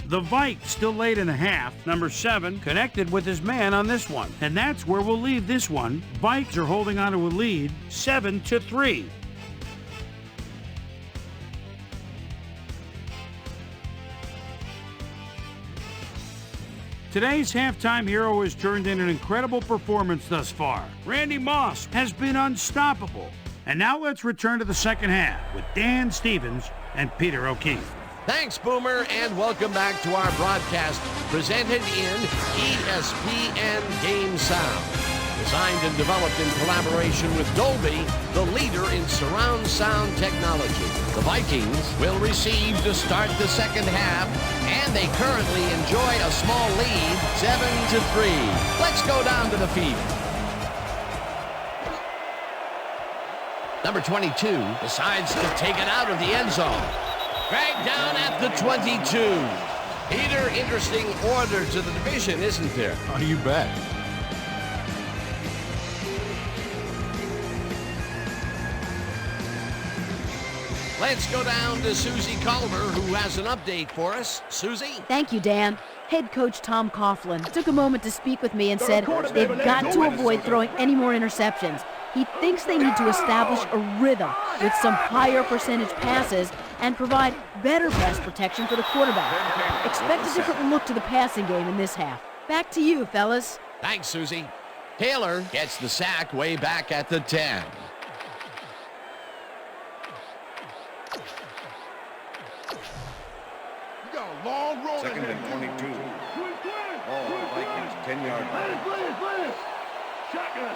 The Vikes, still late in the half, number 7, connected with his man on this one. And that's where we'll leave this one. Vikes are holding on to a lead, 7-3. Today's halftime hero has turned in an incredible performance thus far. Randy Moss has been unstoppable. And now let's return to the second half with Dan Stevens and Peter O'Keefe. Thanks, Boomer, and welcome back to our broadcast presented in ESPN Game Sound. Designed and developed in collaboration with Dolby, the leader in surround sound technology. The Vikings will receive to start the second half, and they currently enjoy a small lead, 7-3. Let's go down to the field. Number 22 decides to take it out of the end zone. Dragged down at the 22. Peter, interesting order to the division, isn't there? Oh, you bet. Let's go down to Susie Culver, who has an update for us. Susie? Thank you, Dan. Head coach Tom Coughlin took a moment to speak with me and said they've got to avoid throwing any more interceptions. He thinks they need to establish a rhythm with some higher percentage passes and provide better pass protection for the quarterback. Expect a different look to the passing game in this half. Back to you, fellas. Thanks, Susie. Taylor gets the sack way back at the 10. Second and 22. All Vikings 10-yard line. Shotgun.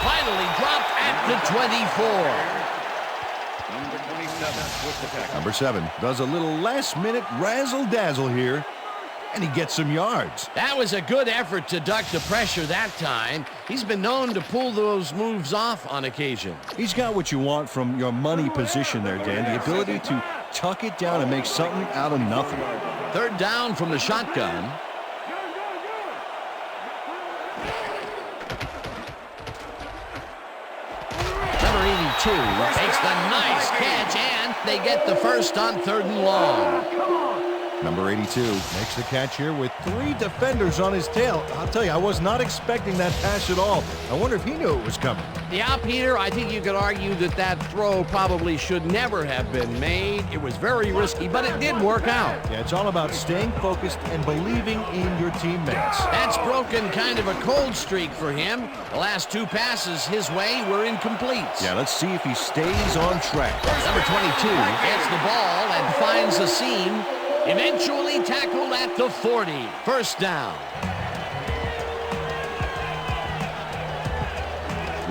Finally dropped at the 24. Number 27 with the tackle. Number 7 does a little last-minute razzle-dazzle here, and he gets some yards. That was a good effort to duck the pressure that time. He's been known to pull those moves off on occasion. He's got what you want from your money position there, Dan. The ability to tuck it down and make something out of nothing. Third down from the shotgun. Number 82 makes the nice catch, and they get the first on 3rd and long. Number 82 Makes the catch here with 3 defenders on his tail. I'll tell you, I was not expecting that pass at all. I wonder if he knew it was coming. Yeah, Peter, I think you could argue that that throw probably should never have been made. It was very risky, but it did work out. Yeah, it's all about staying focused and believing in your teammates. That's broken kind of a cold streak for him. The last 2 passes his way were incomplete. Yeah, let's see if he stays on track. Number 22 gets the ball and finds a seam. Eventually tackled at the 40. First down.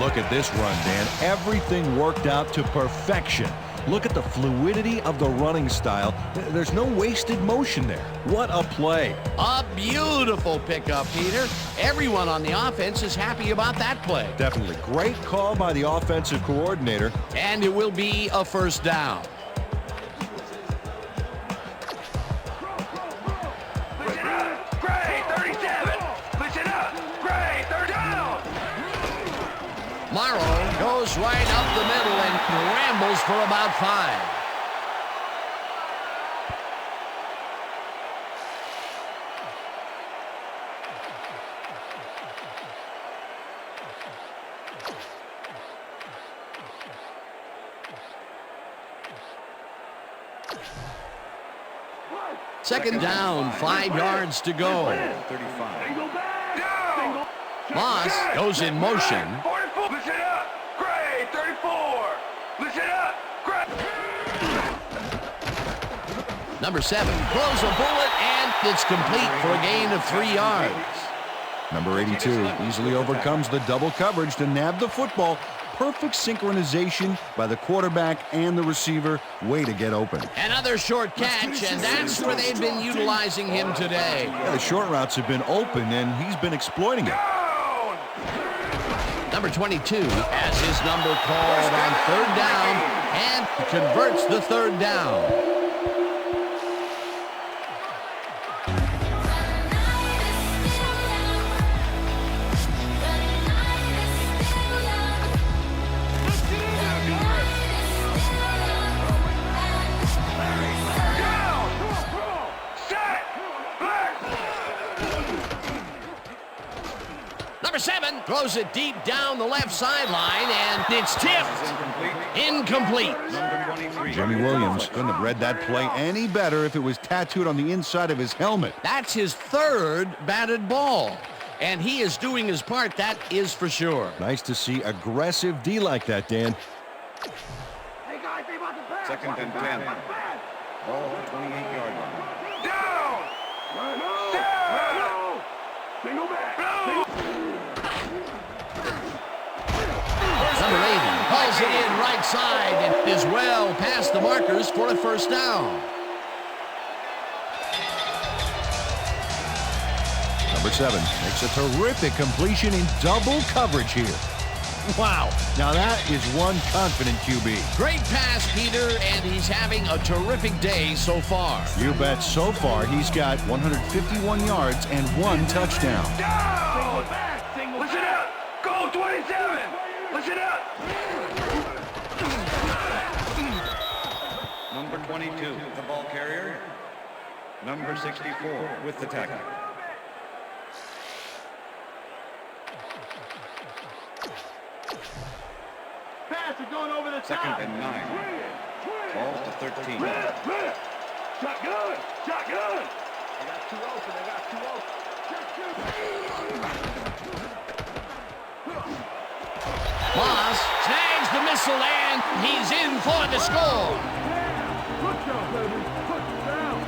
Look at this run, Dan. Everything worked out to perfection. Look at the fluidity of the running style. There's no wasted motion there. What a play. A beautiful pickup, Peter. Everyone on the offense is happy about that play. Definitely. Great call by the offensive coordinator. And it will be a first down. Morrow goes right up the middle and rambles for about 5. Second down, 5 yards to go. 35. Moss goes in motion. Listen up, Gray, 34. Listen up, Gray. Number 7 throws a bullet, and it's complete for a gain of 3 yards. Number 82 easily overcomes the double coverage to nab the football. Perfect synchronization by the quarterback and the receiver. Way to get open. Another short catch, and that's where they've been utilizing him today. Yeah, the short routes have been open, and he's been exploiting it. Number 22 has his number called on 3rd down and converts the 3rd down. Number 7 throws it deep down the left sideline, and it's tipped. Incomplete. Jimmy Williams couldn't have read that play any better if it was tattooed on the inside of his helmet. That's his 3rd batted ball, and he is doing his part, that is for sure. Nice to see aggressive D like that, Dan. Second and 10. Ball at the 28-yard line. Down! Down! Single back! Number 80 hauls it in right side and is well past the markers for a first down. Number 7 makes a terrific completion in double coverage here. Wow, now that is one confident QB. Great pass, Peter, and he's having a terrific day so far. You bet. So far, he's got 151 yards and 1 touchdown. Down! Listen up! Go 27! Listen up! Number 22, the ball carrier. Number 64 with the tackle. Pass is going over the top. Second and 9. Ball to 13. Shotgun! Shotgun! They got 2 open. They got 2 open. Moss snags the missile, and he's in for the score. Good job, baby. Put it down.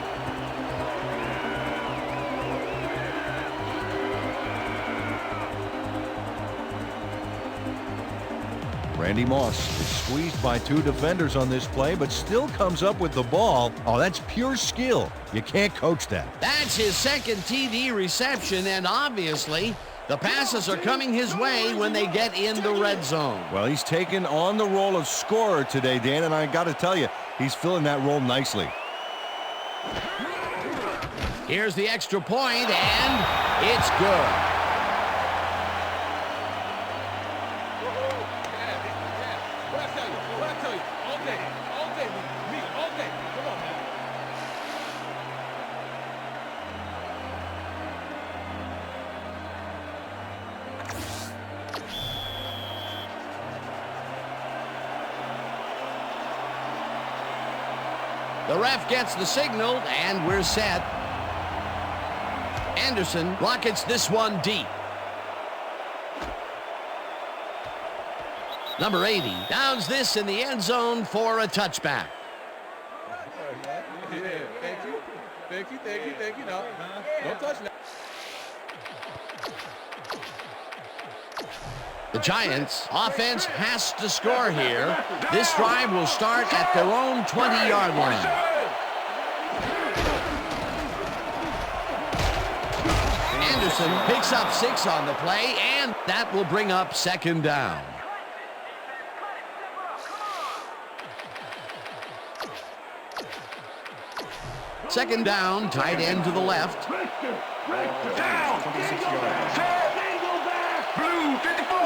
Randy Moss is squeezed by 2 defenders on this play, but still comes up with the ball. Oh, that's pure skill. You can't coach that. That's his 2nd TD reception, and obviously the passes are coming his way when they get in the red zone. Well, he's taken on the role of scorer today, Dan, and I got to tell you, he's filling that role nicely. Here's the extra point, and it's good. The ref gets the signal, and we're set. Anderson rockets this one deep. Number 80 downs this in the end zone for a touchback. Yeah, thank you. Thank you, thank you, thank you. No, don't touch that. The Giants' offense has to score here. This drive will start at their own 20-yard line. Anderson picks up 6 on the play, and that will bring up second down. Second down, tight end to the left. Down. 26 yards. Blue 54.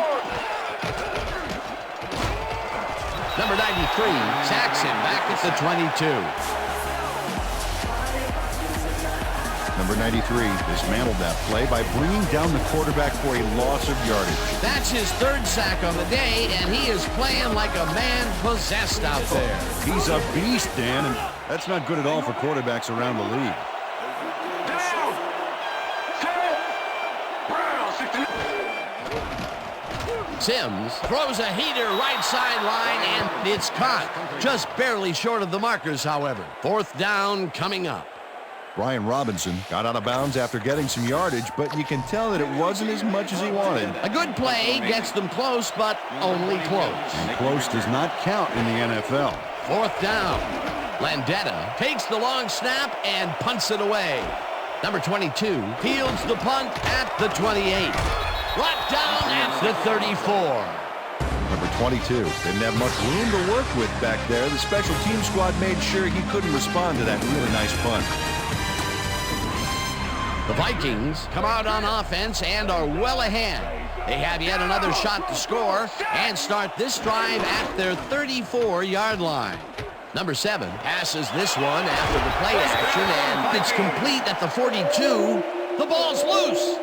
Number 93 sacks him back at the 22. Number 93 dismantled that play by bringing down the quarterback for a loss of yardage. That's his 3rd sack on the day, and he is playing like a man possessed out there. He's a beast, Dan, and that's not good at all for quarterbacks around the league. Down. Brown 60. Sims throws a heater right sideline, and it's caught. Just barely short of the markers, however. 4th down coming up. Brian Robinson got out of bounds after getting some yardage, but you can tell that it wasn't as much as he wanted. A good play gets them close, but only close. And close does not count in the NFL. 4th down. Landetta takes the long snap and punts it away. Number 22 fields the punt at the 28. Brought down at the 34. Number 22 didn't have much room to work with back there. The special team squad made sure he couldn't respond to that really nice punt. The Vikings come out on offense and are well ahead. They have yet another shot to score and start this drive at their 34-yard line. Number 7 passes this one after the play action, and it's complete at the 42. The ball's loose.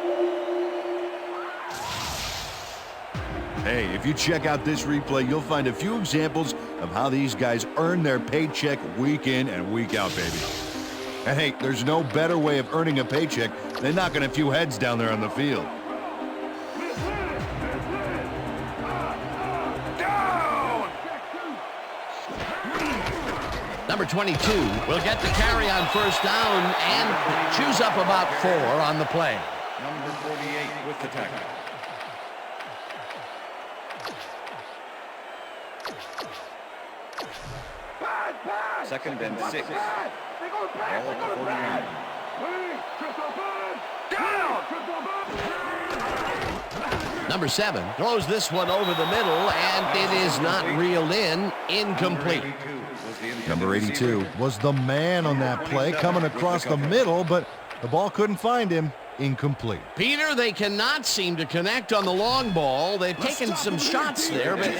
Hey, if you check out this replay, you'll find a few examples of how these guys earn their paycheck week in and week out, baby. And hey, there's no better way of earning a paycheck than knocking a few heads down there on the field. Down. Number 22 will get the carry on 1st down and chews up about 4 on the play. Number 48 with the tackle. Second and 6. Ball at the 49. Number 7 throws this one over the middle, and it is not reeled in. Incomplete. Number 82 was the man on that play, coming across the middle, but the ball couldn't find him. Incomplete. Peter, they cannot seem to connect on the long ball. They've taken some shots there, but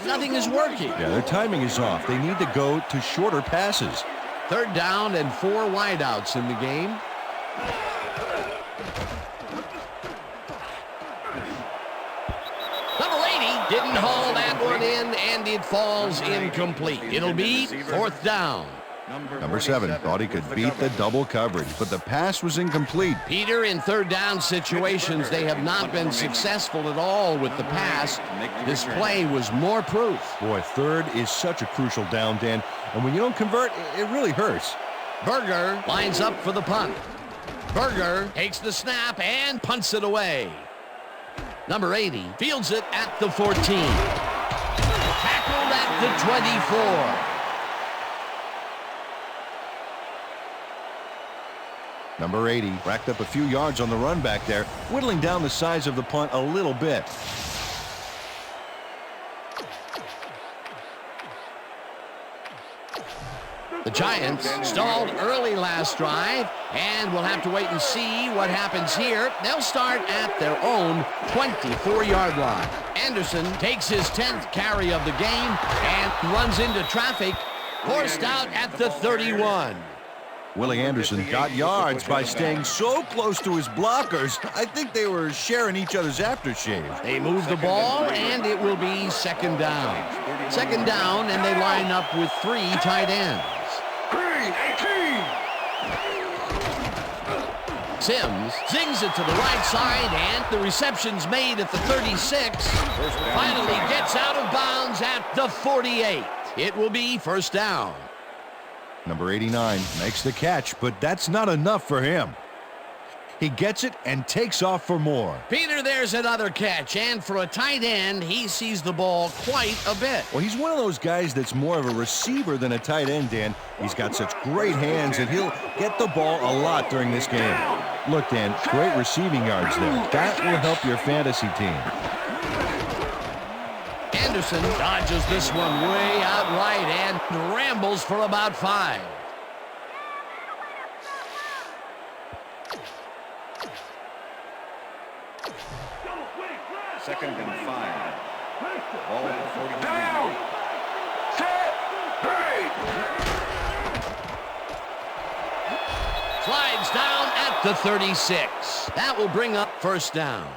nothing is working. Yeah, their timing is off. They need to go to shorter passes. 3rd down and 4 wideouts in the game. Number 80 didn't haul that one in, and it falls incomplete. It'll be 4th down. Number 7 thought he could beat the double coverage, but the pass was incomplete. Peter, in 3rd down situations, they have not been successful at all with the pass. This play was more proof. Boy, 3rd is such a crucial down, Dan, and when you don't convert, it really hurts. Berger lines up for the punt. Berger takes the snap and punts it away. Number 80 fields it at the 14. Tackled at the 24. Number 80 racked up a few yards on the run back there, whittling down the size of the punt a little bit. The Giants stalled early last drive, and we'll have to wait and see what happens here. They'll start at their own 24-yard line. Anderson takes his 10th carry of the game and runs into traffic, forced out at the 31. Willie Anderson got yards by staying so close to his blockers. I think they were sharing each other's aftershave. They move the ball, and it will be 2nd down. 2nd down, and they line up with 3 tight ends. Green 18. Sims zings it to the right side, and the reception's made at the 36. Finally gets out of bounds at the 48. It will be 1st down. Number 89 makes the catch, but that's not enough for him. He gets it and takes off for more. Peter, there's another catch, and for a tight end, he sees the ball quite a bit. Well, he's one of those guys that's more of a receiver than a tight end, Dan. He's got such great hands, and he'll get the ball a lot during this game. Look, Dan, great receiving yards there. That will help your fantasy team. Anderson dodges this one way out right and rambles for about 5. Second and 5. Ball at 40. Down. Set. Break. Slides down at the 36. That will bring up first down.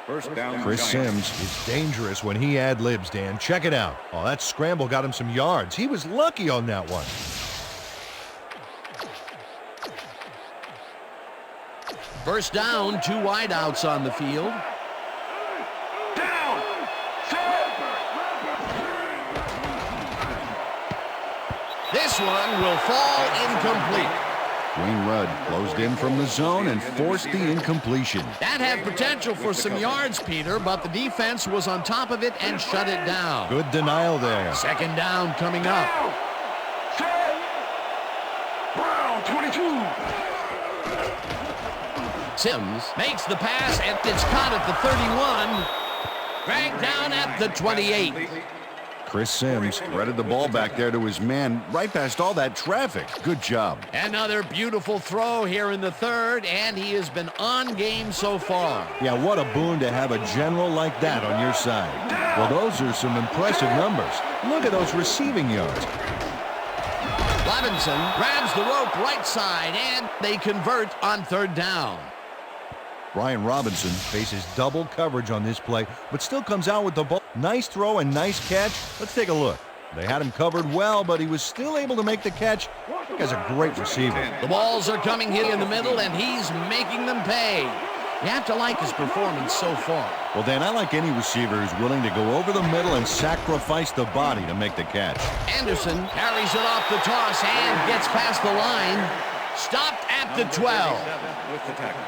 First down. Chris Sims is dangerous when he ad-libs, Dan. Check it out. Oh, that scramble got him some yards. He was lucky on that one. First down, 2 wideouts on the field. Down. Set. This one will fall incomplete. Wayne Rudd closed in from the zone and forced the incompletion. That had potential for some yards, Peter, but the defense was on top of it and shut it down. Good denial there. Second down coming up. Down. Set. Brown, 22. Sims makes the pass, and it's caught at the 31. Dragged down at the 28. Chris Sims threaded the ball back there to his man right past all that traffic. Good job. Another beautiful throw here in the third, and he has been on game so far. Yeah, what a boon to have a general like that on your side. Well, those are some impressive numbers. Look at those receiving yards. Levinson grabs the rope right side, and they convert on third down. Brian Robinson faces double coverage on this play, but still comes out with the ball. Nice throw and nice catch. Let's take a look. They had him covered well, but he was still able to make the catch. That guy's a great receiver. The balls are coming here in the middle, and he's making them pay. You have to like his performance so far. Well, Dan, I like any receiver who's willing to go over the middle and sacrifice the body to make the catch. Anderson carries it off the toss and gets past the line. Stopped at the 12. With the tackle.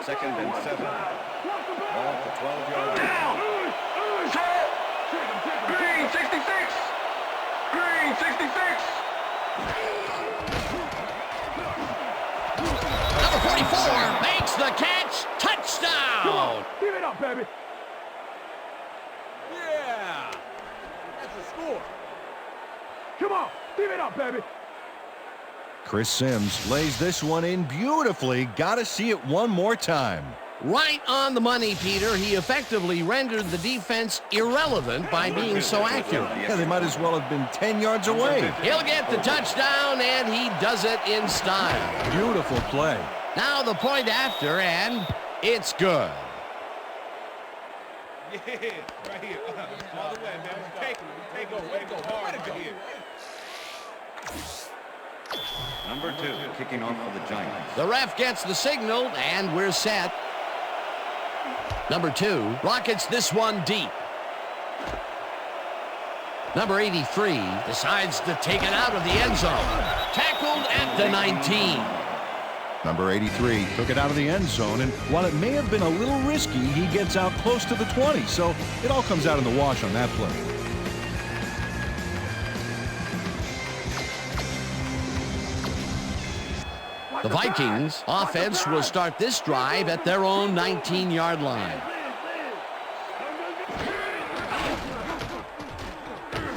Second and 7. Ball at the 12-yard line. Down. Set. Green, 66. Green, 66. Number 44 makes the catch. Touchdown. Give it up, baby. Yeah. That's a score. Come on. Give it up, baby. Chris Sims lays this one in beautifully. Got to see it one more time. Right on the money, Peter. He effectively rendered the defense irrelevant by being so accurate. Yeah, they might as well have been 10 yards away. He'll get the touchdown, and he does it in style. Beautiful play. Now the point after, and it's good. Yeah, right here. All the way, man. Take over. Way to go hard right here. Number 2, kicking off for the Giants. The ref gets the signal, and we're set. Number 2 rockets this one deep. Number 83 decides to take it out of the end zone. Tackled at the 19. Number 83 took it out of the end zone, and while it may have been a little risky, he gets out close to the 20, so it all comes out in the wash on that play. The Vikings offense will start this drive at their own 19-yard line.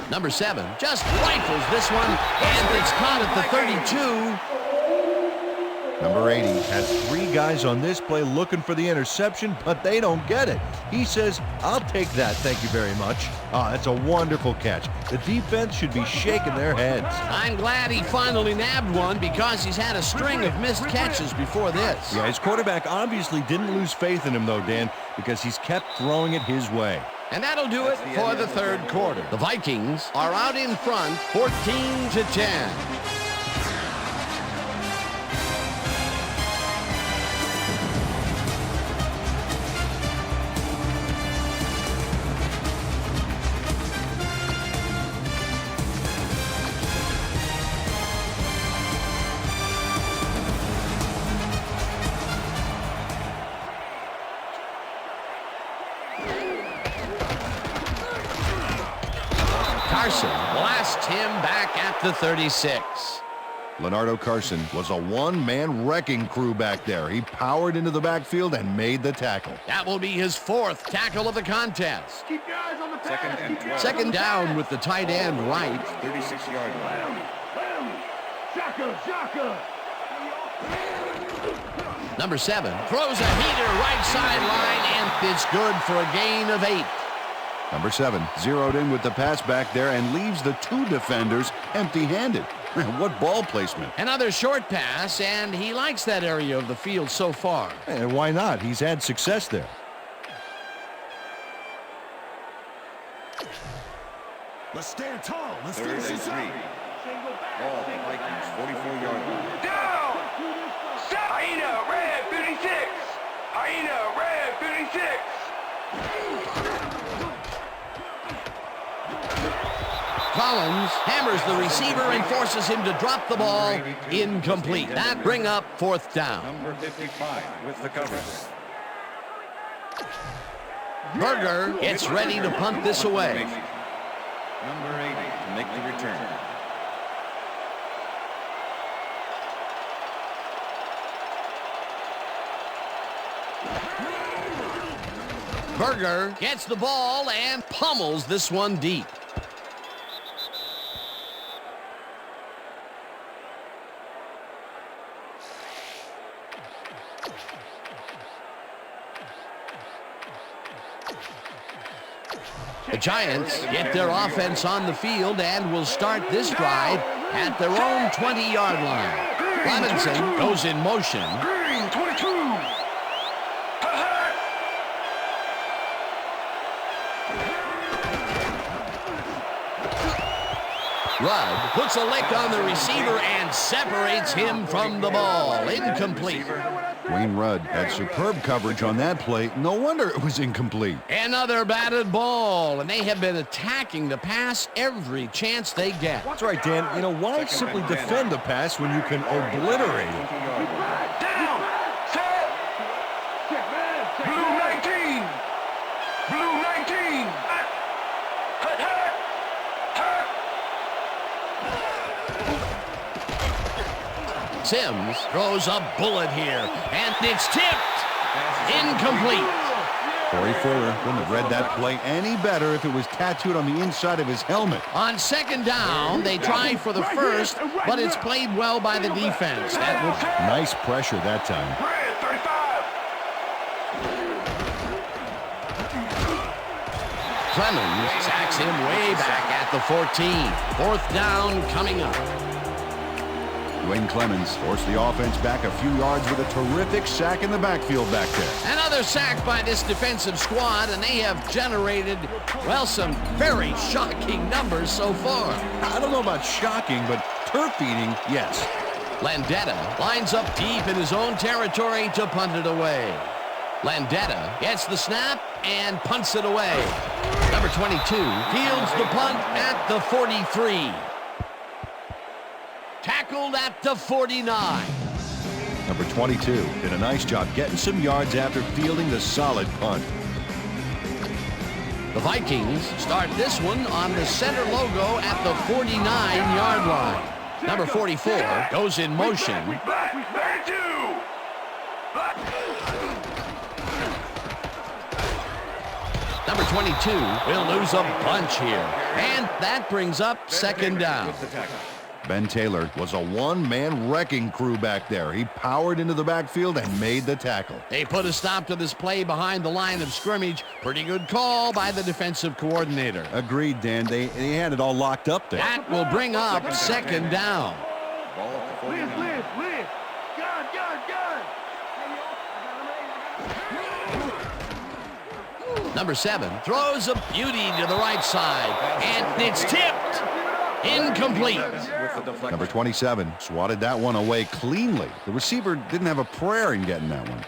Number 7 just rifles this one, and it's caught at the 32. Number 80 has 3 guys on this play looking for the interception, but they don't get it. He says, I'll take that, thank you very much. Oh, that's a wonderful catch. The defense should be shaking their heads. I'm glad he finally nabbed one because he's had a string of missed catches before this. Yeah, his quarterback obviously didn't lose faith in him, though, Dan, because he's kept throwing it his way. And that'll do it for the third quarter. The Vikings are out in front, 14-10. Carson blasts him back at the 36. Leonardo Carson was a one-man wrecking crew back there. He powered into the backfield and made the tackle. That will be his 4th tackle of the contest. Keep your eyes on the pass. Second and 12. Second down with the tight end right. 36-yard line. Shaka, shaka. Number 7 throws a heater right sideline, and it's good for a gain of 8. Number 7 zeroed in with the pass back there and leaves the 2 defenders empty-handed. Man, what ball placement. Another short pass, and he likes that area of the field so far. And why not? He's had success there. Let's stand tall. Let's Third finish and this 3. up. Ball, Vikings, 44-yard line. Down! Hyena, red 56! Hyena, red 56! Collins hammers the receiver and forces him to drop the ball. Incomplete. That bring up 4th down. Number 55 with the coverage. Berger gets ready to punt this away. Number 80 to make the return. Berger gets the ball and pummels this one deep. The Giants get their offense on the field and will start this drive at their own 20-yard line. Robinson goes in motion. Green 22! Rudd puts a lick on the receiver and separates him from the ball. Incomplete. Wayne Rudd had superb coverage on that play. No wonder it was incomplete. Another batted ball, and they have been attacking the pass every chance they get. That's right, Dan. You know, why simply defend the pass when you can obliterate it? Down! Set! Blue 19! Blue 19! Hut, hut! Sims throws a bullet here, and it's tipped. Incomplete. Corey Fuller couldn't have read that play any better if it was tattooed on the inside of his helmet. On 2nd down, they try for the first, but it's played well by the defense. That will... Nice pressure that time. Red 35! Clemens sacks him way back at the 14. 4th down coming up. Dwayne Clemens forced the offense back a few yards with a terrific sack in the backfield back there. Another sack by this defensive squad, and they have generated, well, some very shocking numbers so far. I don't know about shocking, but turf eating, yes. Landetta lines up deep in his own territory to punt it away. Landetta gets the snap and punts it away. Number 22 fields the punt at the 43. Tackled at the 49. Number 22 did a nice job getting some yards after fielding the solid punt. The Vikings start this one on the center logo at the 49-yard line. Number 44 goes in motion. Black 32! Number 22 will lose a bunch here. And that brings up 2nd down. Ben Taylor was a one-man wrecking crew back there. He powered into the backfield and made the tackle. They put a stop to this play behind the line of scrimmage. Pretty good call by the defensive coordinator. Agreed, Dan. They had it all locked up there. That will bring up 2nd down. Ball at the 49. Live. Gun. Number 7 throws a beauty to the right side, and it's tipped. Incomplete. Number 27 swatted that one away cleanly. The receiver didn't have a prayer in getting that one.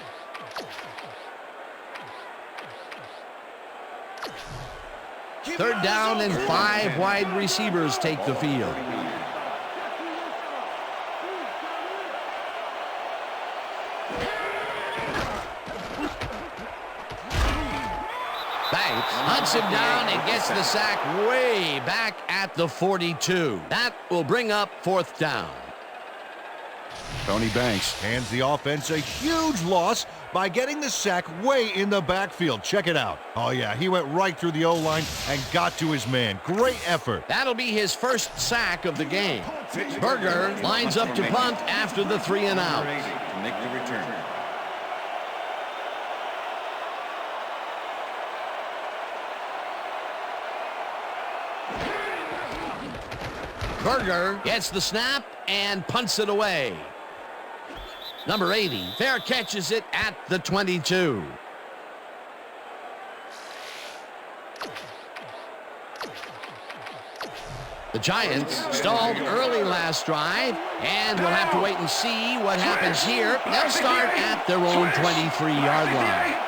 Third down and 5 wide receivers take the field. Banks, a Gets him down and gets the sack way back at the 42. That will bring up 4th down. Tony Banks hands the offense a huge loss by getting the sack way in the backfield. Check it out. Oh, yeah, he went right through the O-line and got to his man. Great effort. That'll be his first sack of the game. Berger lines up to punt after the 3 and out. To make the return. Berger gets the snap and punts it away. Number 80, fair catches it at the 22. The Giants stalled early last drive, and we'll have to wait and see what happens here. They'll start at their own 23-yard line.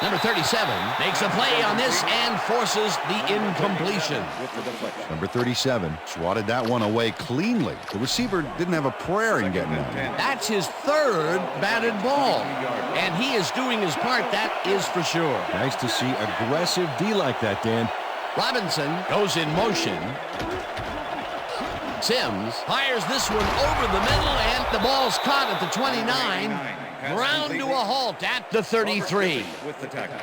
Number 37 makes a play on this and forces the incompletion. Number 37 swatted that one away cleanly. The receiver didn't have a prayer in getting that. That's his 3rd batted ball, and he is doing his part, that is for sure. Nice to see aggressive D like that, Dan. Robinson goes in motion. Sims fires this one over the middle, and the ball's caught at the 29. Ground to a halt at the 33. With the tackle.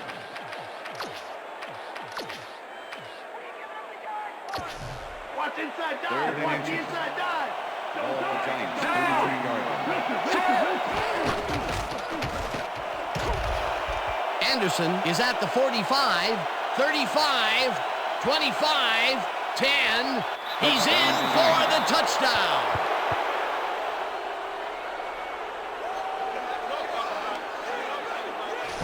Watch inside dive. Watch the inside dive. All the Giants, 33-yard line. Anderson is at the 45, 35, 25, 10. He's in for the touchdown.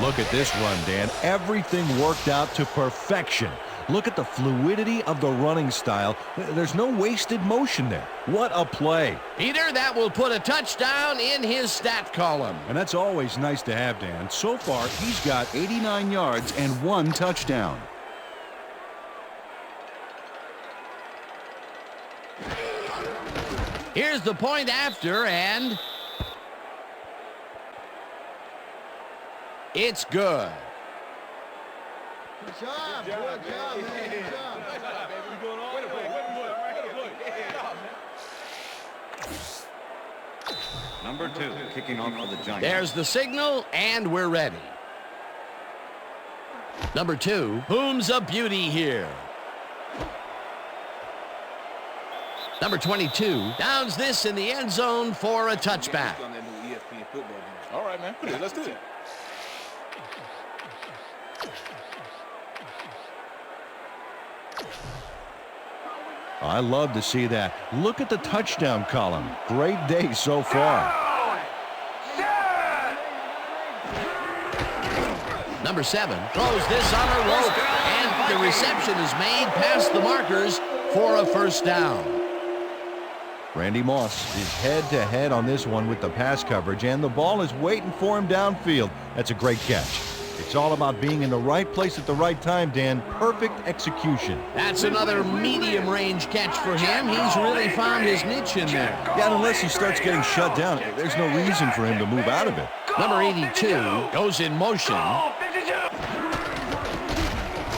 Look at this run, Dan. Everything worked out to perfection. Look at the fluidity of the running style. There's no wasted motion there. What a play. Peter, that will put a touchdown in his stat column. And that's always nice to have, Dan. So far, he's got 89 yards and 1 touchdown. Here's the point after, and it's good. Good job, man. Good job. Number 2, kicking off for the Giants. There's the signal, and we're ready. Number 2, booms a beauty here. Number 22 downs this in the end zone for a touchback. All right, man. Let's do it. I love to see that. Look at the touchdown column. Great day so far. Number 7 throws this on a rope, and the reception is made past the markers for a first down. Randy Moss is head-to-head on this one with the pass coverage, and the ball is waiting for him downfield. That's a great catch. It's all about being in the right place at the right time, Dan. Perfect execution. That's another medium-range catch for him. He's really found his niche in there. Yeah, unless he starts getting shut down, there's no reason for him to move out of it. Number 82 goes in motion.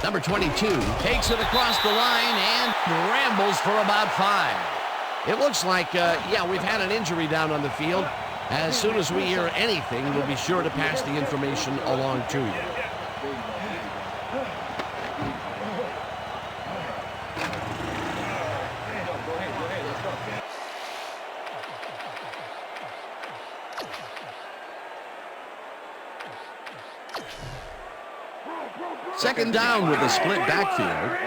Number 22 takes it across the line and rambles for about 5. It looks like, we've had an injury down on the field. As soon as we hear anything, we'll be sure to pass the information along to you. Second down with a split backfield.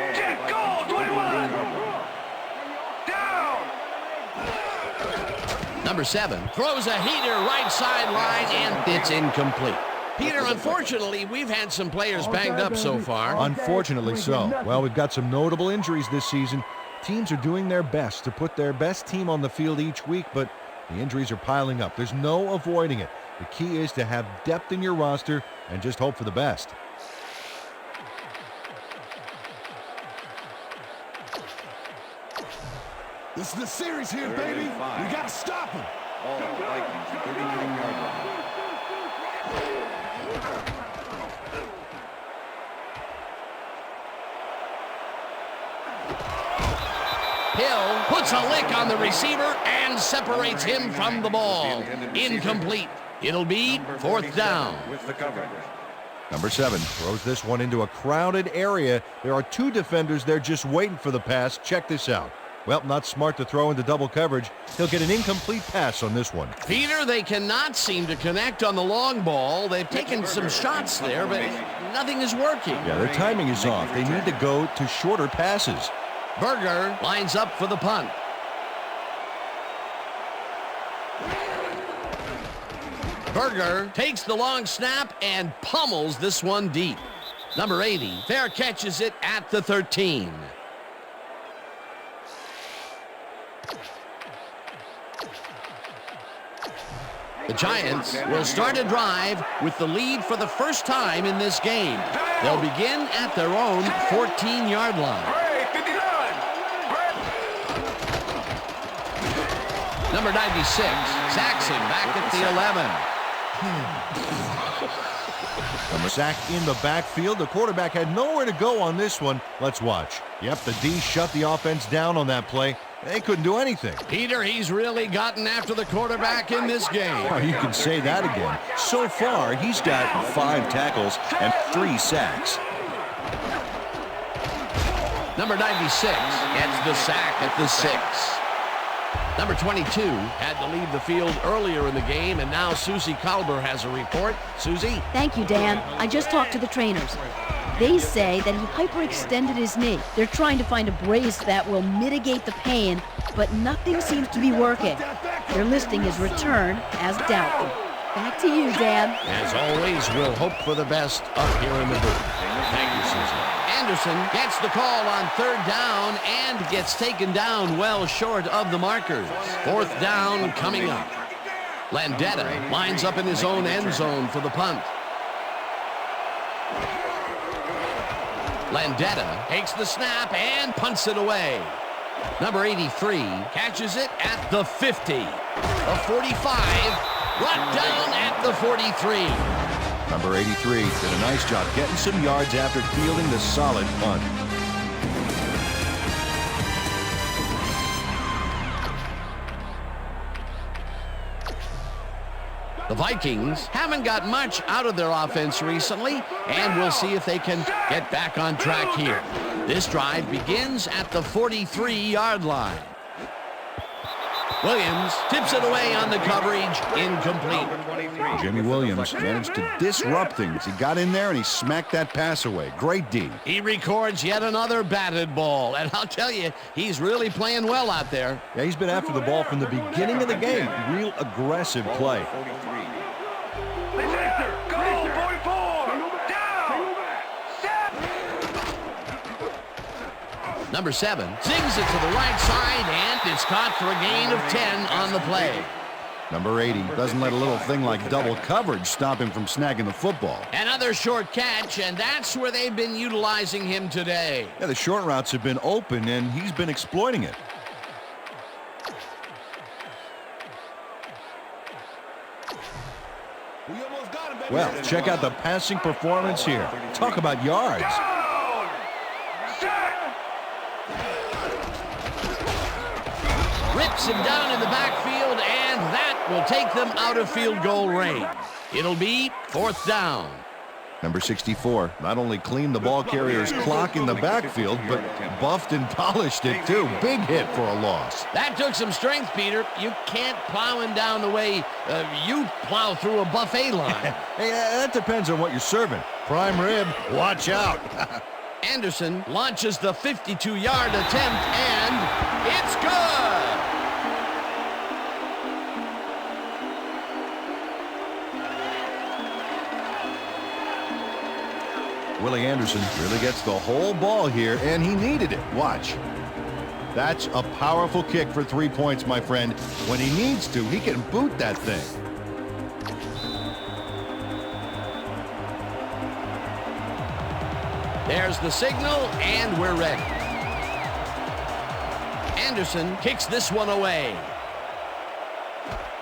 Number 7 throws a heater right sideline, and it's incomplete. Peter, unfortunately, we've had some players banged up so far. Unfortunately so. Well, we've got some notable injuries this season. Teams are doing their best to put their best team on the field each week, but the injuries are piling up. There's no avoiding it. The key is to have depth in your roster and just hope for the best. This is the series here, baby. We got to stop him. Ball at the Vikings, 39-yard line. Hill puts a lick on the receiver and separates him from the ball. Incomplete. It'll be fourth down. With the coverage. Number 7 throws this one into a crowded area. There are 2 defenders there just waiting for the pass. Check this out. Well, not smart to throw into double coverage. He'll get an incomplete pass on this one. Peter, they cannot seem to connect on the long ball. They've taken some shots there, but nothing is working. Yeah, their timing is off. They need to go to shorter passes. Berger lines up for the punt. Berger takes the long snap and pummels this one deep. Number 80, fair catches it at the 13. The Giants will start a drive with the lead for the first time in this game. They'll begin at their own 14-yard line. Number 96, Saxon back at the 11. From a sack in the backfield, the quarterback had nowhere to go on this one. Let's watch. Yep, the D shut the offense down on that play. They couldn't do anything. Peter, he's really gotten after the quarterback in this game. Oh, you can say that again. So far, he's got 5 tackles and 3 sacks. Number 96 gets the sack at the 6. Number 22 had to leave the field earlier in the game, and now Susie Kalber has a report. Susie? Thank you, Dan. I just talked to the trainers. They say that he hyperextended his knee. They're trying to find a brace that will mitigate the pain, but nothing seems to be working. They're listing his return as doubtful. Back to you, Dan. As always, we'll hope for the best up here in the booth. Thank you, Susie. Anderson gets the call on third down and gets taken down well short of the markers. Fourth down coming up. Landetta lines up in his own end zone for the punt. Landetta takes the snap and punts it away. Number 83 catches it at the 50. The 45 brought down at the 43. Number 83 did a nice job getting some yards after fielding the solid punt. The Vikings haven't got much out of their offense recently, and we'll see if they can get back on track here. This drive begins at the 43-yard line. Williams tips it away on the coverage, incomplete. Jimmy Williams managed to disrupt things. He got in there and he smacked that pass away. Great D. He records yet another batted ball, and I'll tell you, he's really playing well out there. Yeah, he's been after the ball from the beginning of the game. Real aggressive play. Number 7 sings it to the right side, and it's caught for a gain of 10 on the play. Number 80 doesn't let a little thing like double coverage stop him from snagging the football. Another short catch, and that's where they've been utilizing him today. Yeah, the short routes have been open, and he's been exploiting it. Well, check out the passing performance here. Talk about yards. Rips him down in the backfield, and that will take them out of field goal range. It'll be fourth down. Number 64 not only cleaned the ball carrier's clock in the backfield, but buffed and polished it too. Big hit for a loss. That took some strength, Peter. You can't plow him down the way you plow through a buffet line. Hey, that depends on what you're serving. Prime rib, watch out. Anderson launches the 52-yard attempt, and it's good. Willie Anderson really gets the whole ball here, and he needed it. Watch. That's a powerful kick for 3 points, my friend. When he needs to, he can boot that thing. There's the signal, and we're ready. Anderson kicks this one away.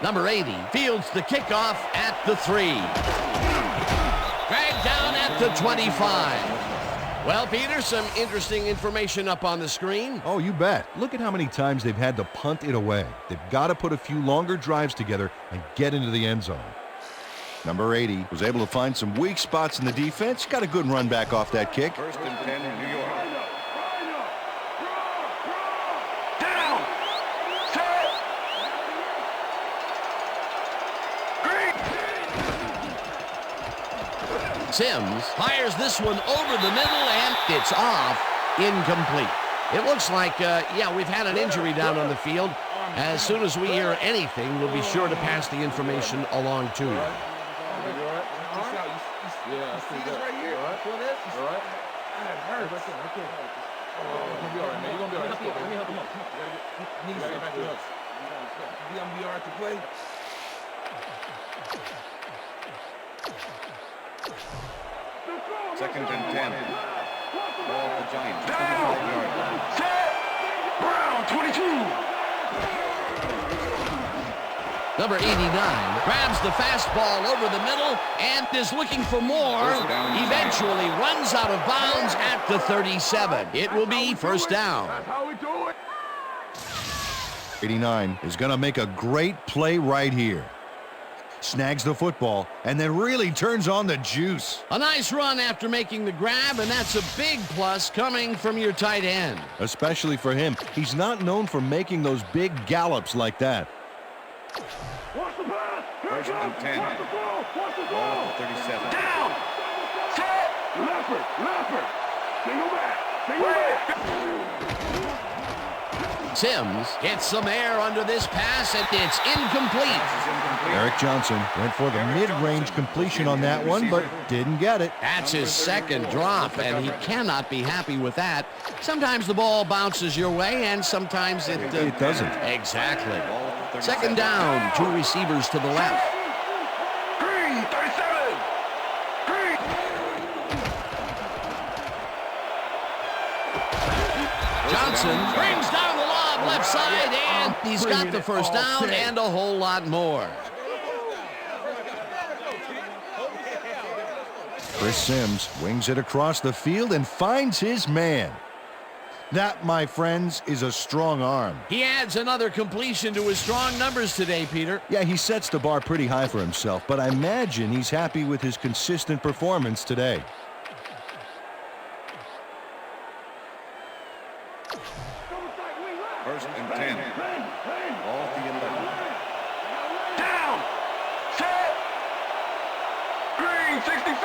Number 80 fields the kickoff at the 3. Dragged down at the 25. Well, Peter, some interesting information up on the screen. Oh, you bet. Look at how many times they've had to punt it away. They've got to put a few longer drives together and get into the end zone. Number 80 was able to find some weak spots in the defense. Got a good run back off that kick. 1st and 10, New York. Down. Set. Sims fires this one over the middle, and it's off. Incomplete. It looks like, yeah, we've had an injury down on the field. As soon as we hear anything, we'll be sure to pass the information along to you. Yeah, I see this right here. All right. Feel this? All right. That hurts. Right there. You're gonna be all right, man. You're gonna be all right. Let me help him up. Knees back to us. You gonna be all right to play? 2nd and 10. Ball at the Giants. 25-yard line. Set. Brown, 22. Number 89 grabs the fastball over the middle and is looking for more. Eventually runs out of bounds at the 37. It will be first down. That's how we do it. 89 is going to make a great play right here. Snags the football and then really turns on the juice. A nice run after making the grab, and that's a big plus coming from your tight end. Especially for him. He's not known for making those big gallops like that. Watch the pass. Here it 1st and goes. 10. Watch the ball. Watch the Ball ball. at the 37. Down. Set. Leopard. Leopard. Single back. Single back. Sims gets some air under this pass, and it's incomplete. Eric Johnson went for the mid-range completion on that one, but didn't get it. That's his second drop, and he cannot be happy with that. Sometimes the ball bounces your way, and sometimes it doesn't. Exactly. 2nd down, 2 receivers to the left. Green, 37. Green. Johnson brings down the lob left side, and he's got the first down and a whole lot more. Chris Sims wings it across the field and finds his man. That, my friends, is a strong arm. He adds another completion to his strong numbers today, Peter. Yeah, he sets the bar pretty high for himself, but I imagine he's happy with his consistent performance today. First and 10. Ball at the 11. Down. Set. Green, 66.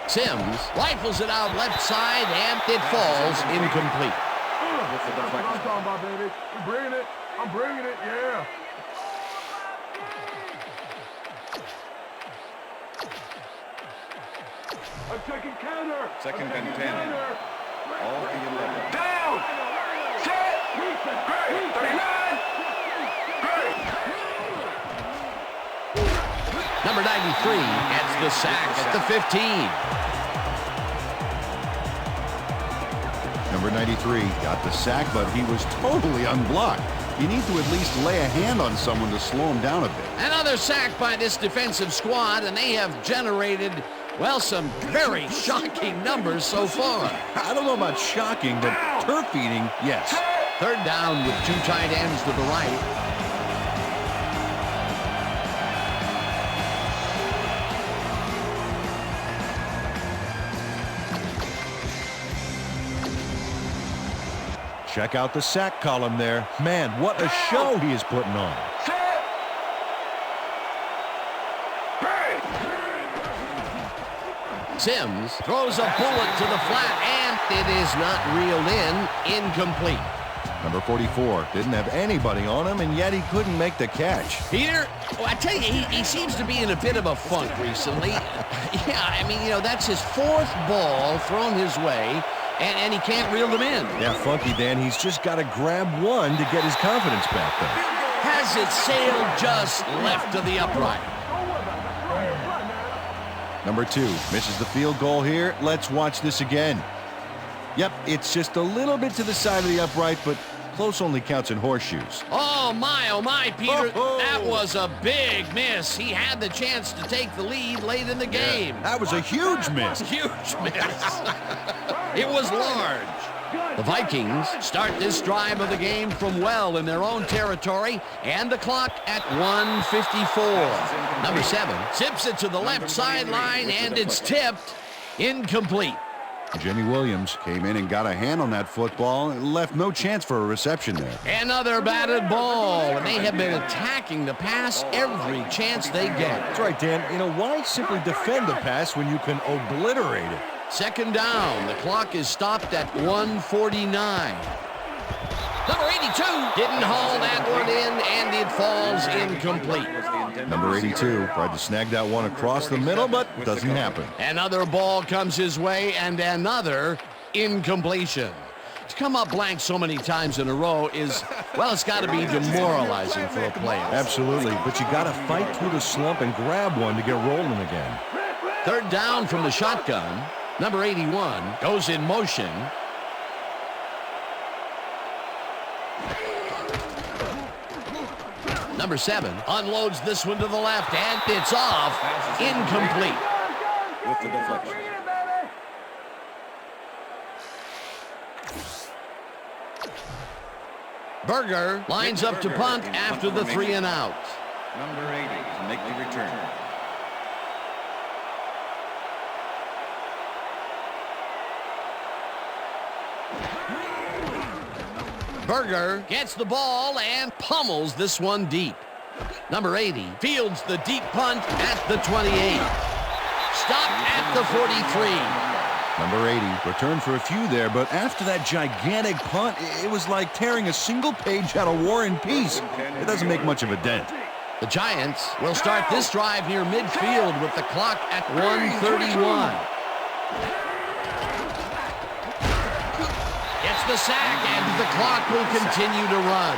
Sims rifles it out left side, and it falls incomplete. That's what I'm talking about, baby. I'm bringing it. I'm bringing it. Yeah. I'm taking counter. 2nd and 10. All at the 11. Down. Set. Great. 39. Great. Number 93 gets the sack at the 15. Number 93 got the sack, but he was totally unblocked. You need to at least lay a hand on someone to slow him down a bit. Another sack by this defensive squad, and they have generated, well, some very shocking numbers so far. I don't know about shocking, but turf eating, yes. 3rd down with 2 tight ends to the right. Check out the sack column there. Man, what a show he is putting on. Sims throws a bullet to the flat, and it is not reeled in. Incomplete. Number 44 didn't have anybody on him, and yet he couldn't make the catch. Peter, I tell you, he seems to be in a bit of a funk recently. Yeah, I mean, you know, that's his 4th ball thrown his way, and he can't reel them in. Yeah, funky, Dan. He's just got to grab one to get his confidence back there. Has it sailed just left of the upright. Number 2 misses the field goal here. Let's watch this again. Yep, it's just a little bit to the side of the upright, but close only counts in horseshoes. Oh, Oh, my, Peter. That was a big miss. He had the chance to take the lead late in the game. That was a huge miss. Huge miss. It was large. The Vikings start this drive of the game from well in their own territory, and the clock at 1:54. Number 7 zips it to the left sideline, and it's tipped incomplete. Jimmy Williams came in and got a hand on that football and left no chance for a reception there. Another batted ball, and they have been attacking the pass every chance they get. That's right, Dan. You know, why simply defend the pass when you can obliterate it? Second down. The clock is stopped at 1:49. Number 82 didn't haul that one in, and it falls incomplete. Number 82 tried to snag that one across the middle, but doesn't happen. Another ball comes his way, and another incompletion. To come up blank so many times in a row is, well, it's got to be demoralizing for a player. Absolutely, but you got to fight through the slump and grab one to get rolling again. Third down from the shotgun. Number 81 goes in motion. Number 7 unloads this one to the left, and it's off. Incomplete. With the deflection. Berger lines up to punt after the 3 and out. Number 80 to make the return. Berger gets the ball and pummels this one deep. Number 80 fields the deep punt at the 28. Stopped at the 43. Number 80 returned for a few there, but after that gigantic punt, it was like tearing a single page out of War and Peace. It doesn't make much of a dent. The Giants will start this drive near midfield with the clock at 1:31. Gets the sack, and the clock will continue to run.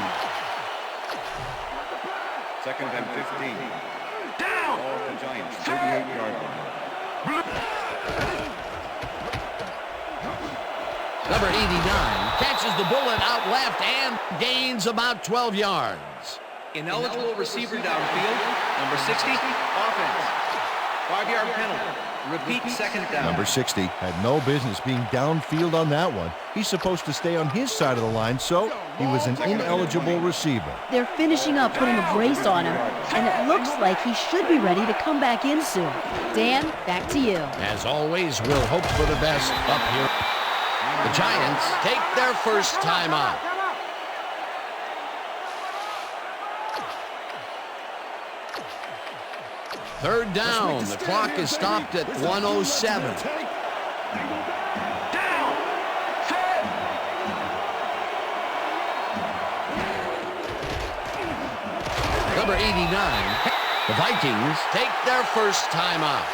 Second and 15. Down! All the Giants, 38-yard line. Number 89 catches the bullet out left and gains about 12 yards. Ineligible receiver downfield. Number 60, offense. 5-yard penalty. Repeat second down. Number 60 had no business being downfield on that one. He's supposed to stay on his side of the line, so he was an ineligible receiver. They're finishing up putting a brace on him, and it looks like he should be ready to come back in soon. Dan, back to you. As always, we'll hope for the best up here. The Giants take their first timeout. Third down. The clock is stopped at 1:07. Number 89. The Vikings take their first timeout.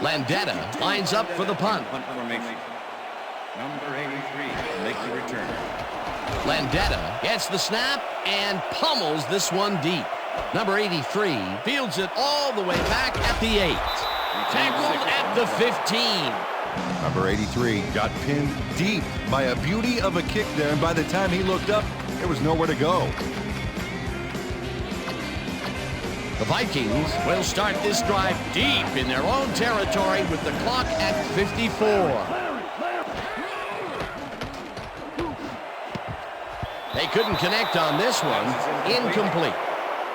Landetta lines up for the punt. Punt formation. Number 83 make the return. Landetta gets the snap and pummels this one deep. Number 83 fields it all the way back at the 8. Tackled at the 15. Number 83 got pinned deep by a beauty of a kick there, and by the time he looked up, there was nowhere to go. The Vikings will start this drive deep in their own territory with the clock at 54. They couldn't connect on this one. Incomplete.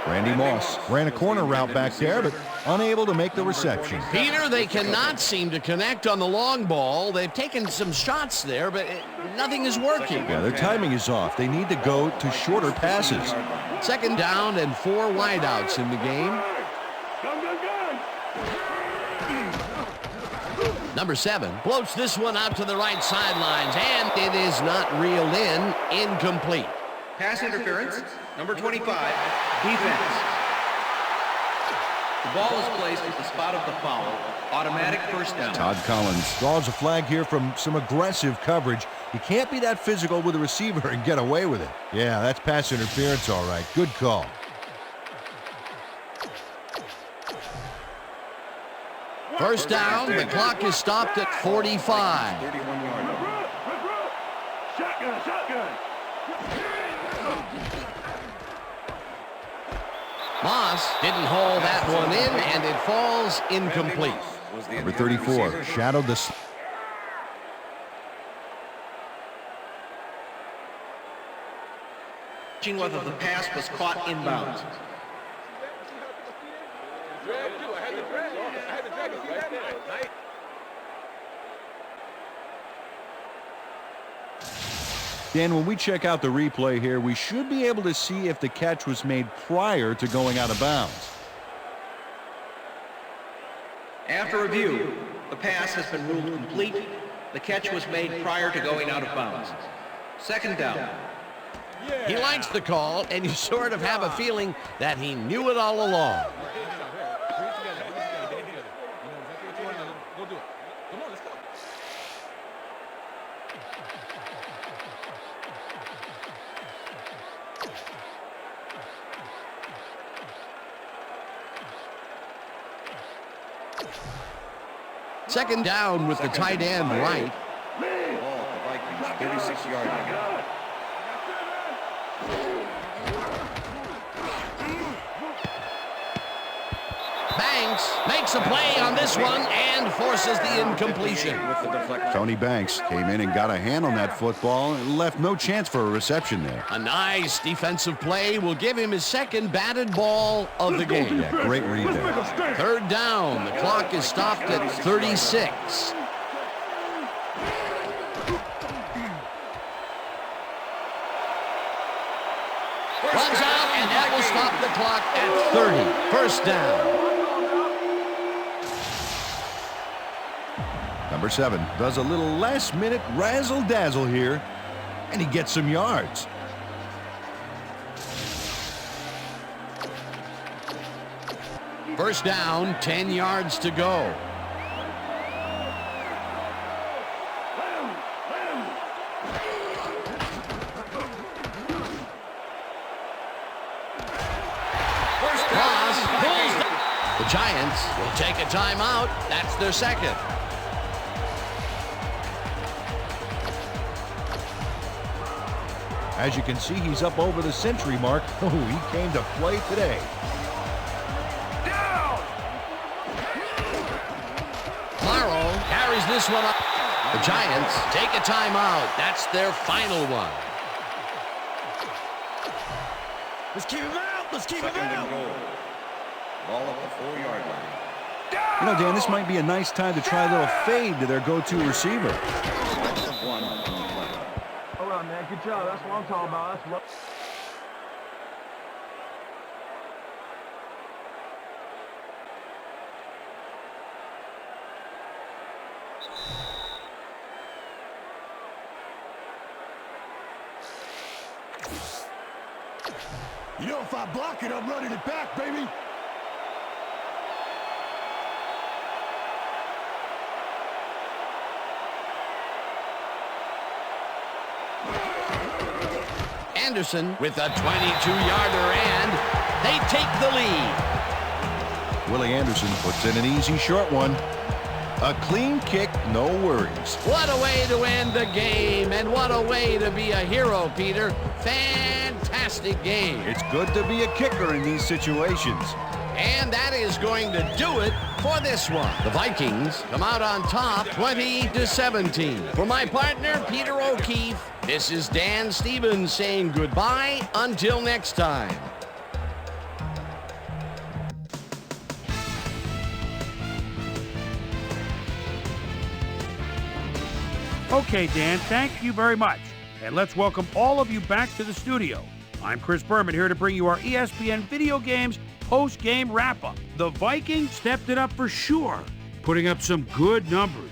Randy Moss ran a corner route back there, but unable to make the reception. Peter, they cannot seem to connect on the long ball. They've taken some shots there, but nothing is working. Yeah, their timing is off. They need to go to shorter passes. Second down and 4 wideouts in the game. Number 7 floats this one out to the right sidelines, and it is not reeled in. Incomplete. Pass interference. Number 25, defense. The ball is placed at the spot of the foul. Automatic first down. Todd Collins draws a flag here from some aggressive coverage. You can't be that physical with a receiver and get away with it. Yeah, that's pass interference, all right. Good call. First down, the clock is stopped at 45. 31-yard line. Moss didn't hold that one in, and it falls incomplete. Number 34 shadowed the... Whether the pass was caught inbounds. Dan, when we check out the replay here, we should be able to see if the catch was made prior to going out of bounds. After review, the pass has been ruled complete. The catch was made prior to going out of bounds. Second down. He likes the call, and you sort of have a feeling that he knew it all along. Second down with the tight end right. Ball at the Vikings, 36-yard line. Banks makes a play on this one and forces the incompletion. Tony Banks came in and got a hand on that football and left no chance for a reception there. A nice defensive play will give him his second batted ball of the game. Yeah, great read there. Third down. The clock is stopped at 36. Runs out, and that will stop the clock at 30. First down. Number 7 does a little last-minute razzle-dazzle here, and he gets some yards. First down, 10 yards to go. The Giants will take a timeout. That's their second. As you can see, he's up over the century mark. Oh, he came to play today. Morrow carries this one up. The Giants take a timeout. That's their final one. Let's keep him out. Let's keep him out. Ball at the 4-yard line. You know, Dan, this might be a nice time to try a little fade to their go-to receiver. Hold on, man. Good job. That's what I'm talking about. That's what... You know, if I block it, I'm running it back, baby. Anderson with a 22-yarder, and they take the lead. Willie Anderson puts in an easy short one. A clean kick, no worries. What a way to end the game, and what a way to be a hero, Peter. Fantastic game. It's good to be a kicker in these situations. And that is going to do it for this one. The Vikings come out on top 20-17. For my partner, Peter O'Keefe, this is Dan Stevens saying goodbye until next time. Okay, Dan, thank you very much. And let's welcome all of you back to the studio. I'm Chris Berman here to bring you our ESPN Video Games post-game wrap-up. The Vikings stepped it up for sure, putting up some good numbers.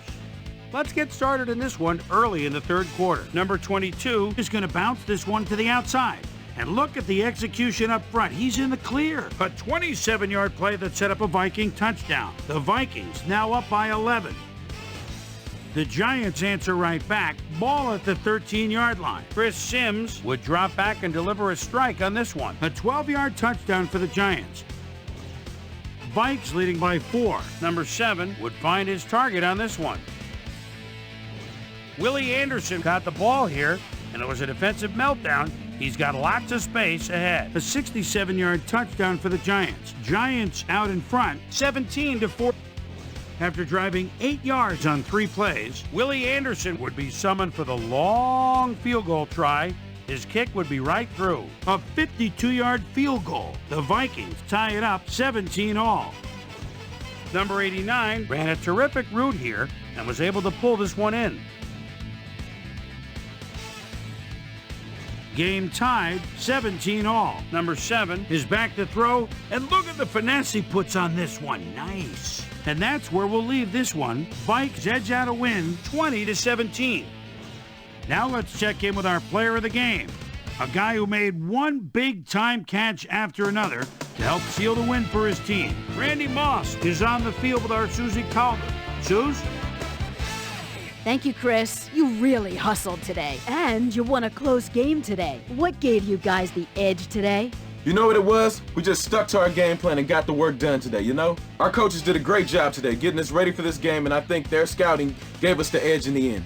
Let's get started in this one early in the third quarter. Number 22 is going to bounce this one to the outside. And look at the execution up front. He's in the clear. A 27-yard play that set up a Viking touchdown. The Vikings now up by 11. The Giants answer right back, ball at the 13-yard line. Chris Sims would drop back and deliver a strike on this one. A 12-yard touchdown for the Giants. Vikes leading by 4. Number 7 would find his target on this one. Willie Anderson got the ball here, and it was a defensive meltdown. He's got lots of space ahead. A 67-yard touchdown for the Giants. Giants out in front, 17-4. After driving 8 yards on 3 plays, Willie Anderson would be summoned for the long field goal try. His kick would be right through. A 52-yard field goal. The Vikings tie it up 17-all. Number 89 ran a terrific route here and was able to pull this one in. Game tied, 17-all. Number 7 is back to throw, and look at the finesse he puts on this one. Nice. And that's where we'll leave this one. Vikes edge out a win, 20-17. Now let's check in with our player of the game, a guy who made one big-time catch after another to help seal the win for his team. Randy Moss is on the field with our Susie Calder. Suze? Thank you, Chris. You really hustled today. And you won a close game today. What gave you guys the edge today? You know what it was? We just stuck to our game plan and got the work done today, you know? Our coaches did a great job today getting us ready for this game, and I think their scouting gave us the edge in the end.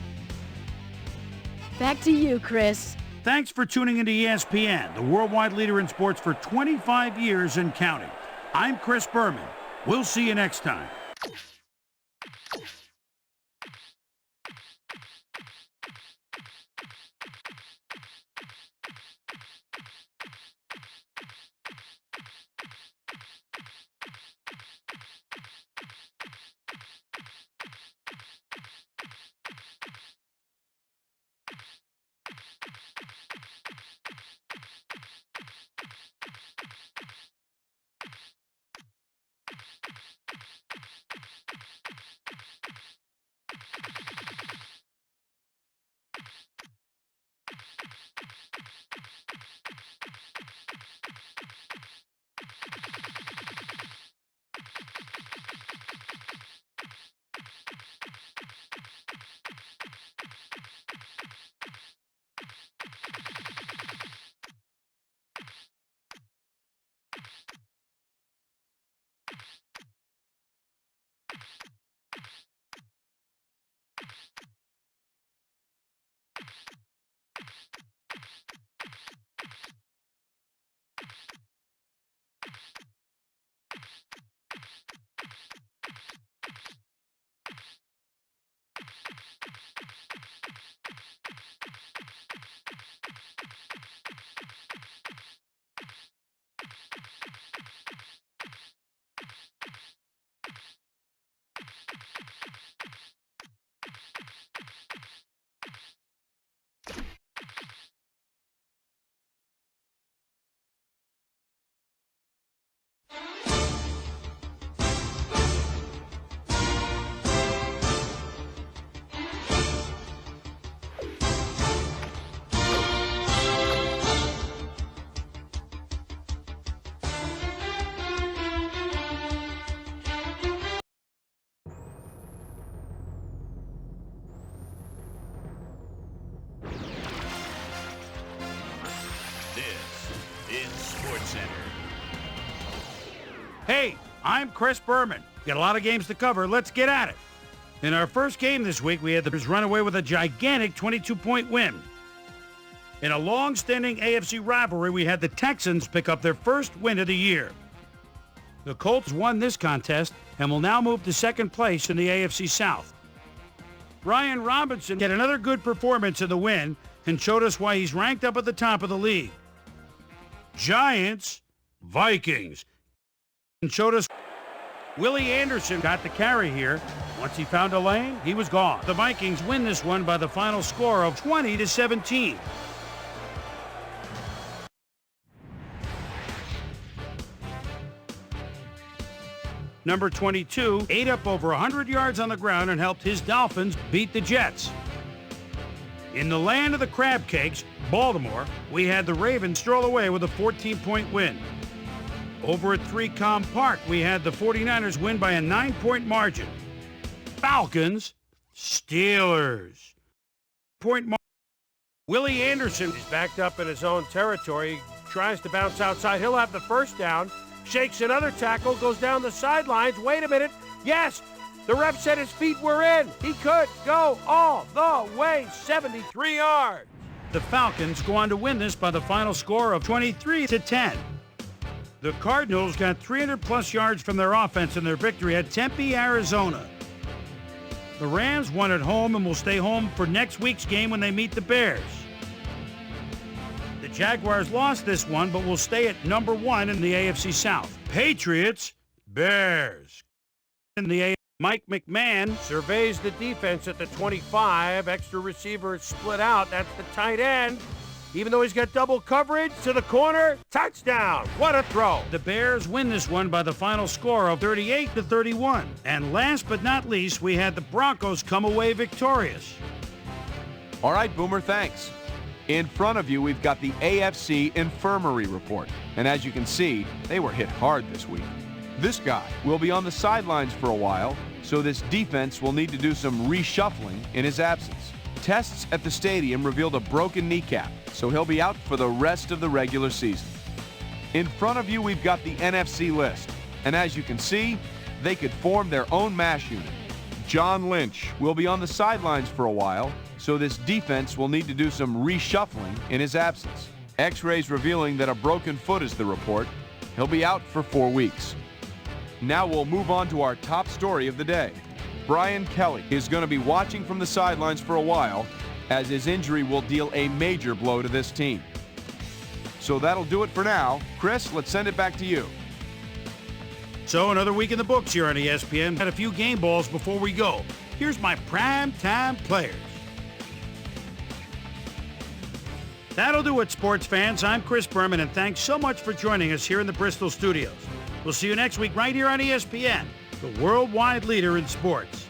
Back to you, Chris. Thanks for tuning into ESPN, the worldwide leader in sports for 25 years and counting. I'm Chris Berman. We'll see you next time. Hey, I'm Chris Berman. Got a lot of games to cover. Let's get at it. In our first game this week, we had the Bears run away with a gigantic 22-point win. In a long-standing AFC rivalry, we had the Texans pick up their first win of the year. The Colts won this contest and will now move to second place in the AFC South. Brian Robinson had another good performance in the win and showed us why he's ranked up at the top of the league. Giants, Vikings. And showed us Willie Anderson got the carry here. Once he found a lane, he was gone. The Vikings win this one by the final score of 20-17. Number 22 ate up over 100 yards on the ground and helped his Dolphins beat the Jets. In the land of the crab cakes, Baltimore, we had the Ravens stroll away with a 14-point win. Over at 3Com Park, we had the 49ers win by a 9-point margin. Falcons, Steelers. Willie Anderson is backed up in his own territory, tries to bounce outside. He'll have the first down, shakes another tackle, goes down the sidelines. Wait a minute. Yes, the ref said his feet were in. He could go all the way, 73 yards. The Falcons go on to win this by the final score of 23-10. The Cardinals got 300-plus yards from their offense in their victory at Tempe, Arizona. The Rams won at home and will stay home for next week's game when they meet the Bears. The Jaguars lost this one, but will stay at number 1 in the AFC South. Patriots, Bears. In the Mike McMahon surveys the defense at the 25. Extra receiver split out. That's the tight end. Even though he's got double coverage to the corner, touchdown. What a throw. The Bears win this one by the final score of 38-31. And last but not least, we had the Broncos come away victorious. All right, Boomer, thanks. In front of you, we've got the AFC Infirmary Report. And as you can see, they were hit hard this week. This guy will be on the sidelines for a while, so this defense will need to do some reshuffling in his absence. Tests at the stadium revealed a broken kneecap, so he'll be out for the rest of the regular season. In front of you, we've got the NFC list. And as you can see, they could form their own MASH unit. John Lynch will be on the sidelines for a while, so this defense will need to do some reshuffling in his absence. X-rays revealing that a broken foot is the report. He'll be out for 4 weeks. Now we'll move on to our top story of the day. Brian Kelly is going to be watching from the sidelines for a while, as his injury will deal a major blow to this team. So that'll do it for now. Chris, let's send it back to you. So another week in the books here on ESPN. Had a few game balls before we go. Here's my primetime players. That'll do it, sports fans. I'm Chris Berman, and thanks so much for joining us here in the Bristol studios. We'll see you next week right here on ESPN, the worldwide leader in sports.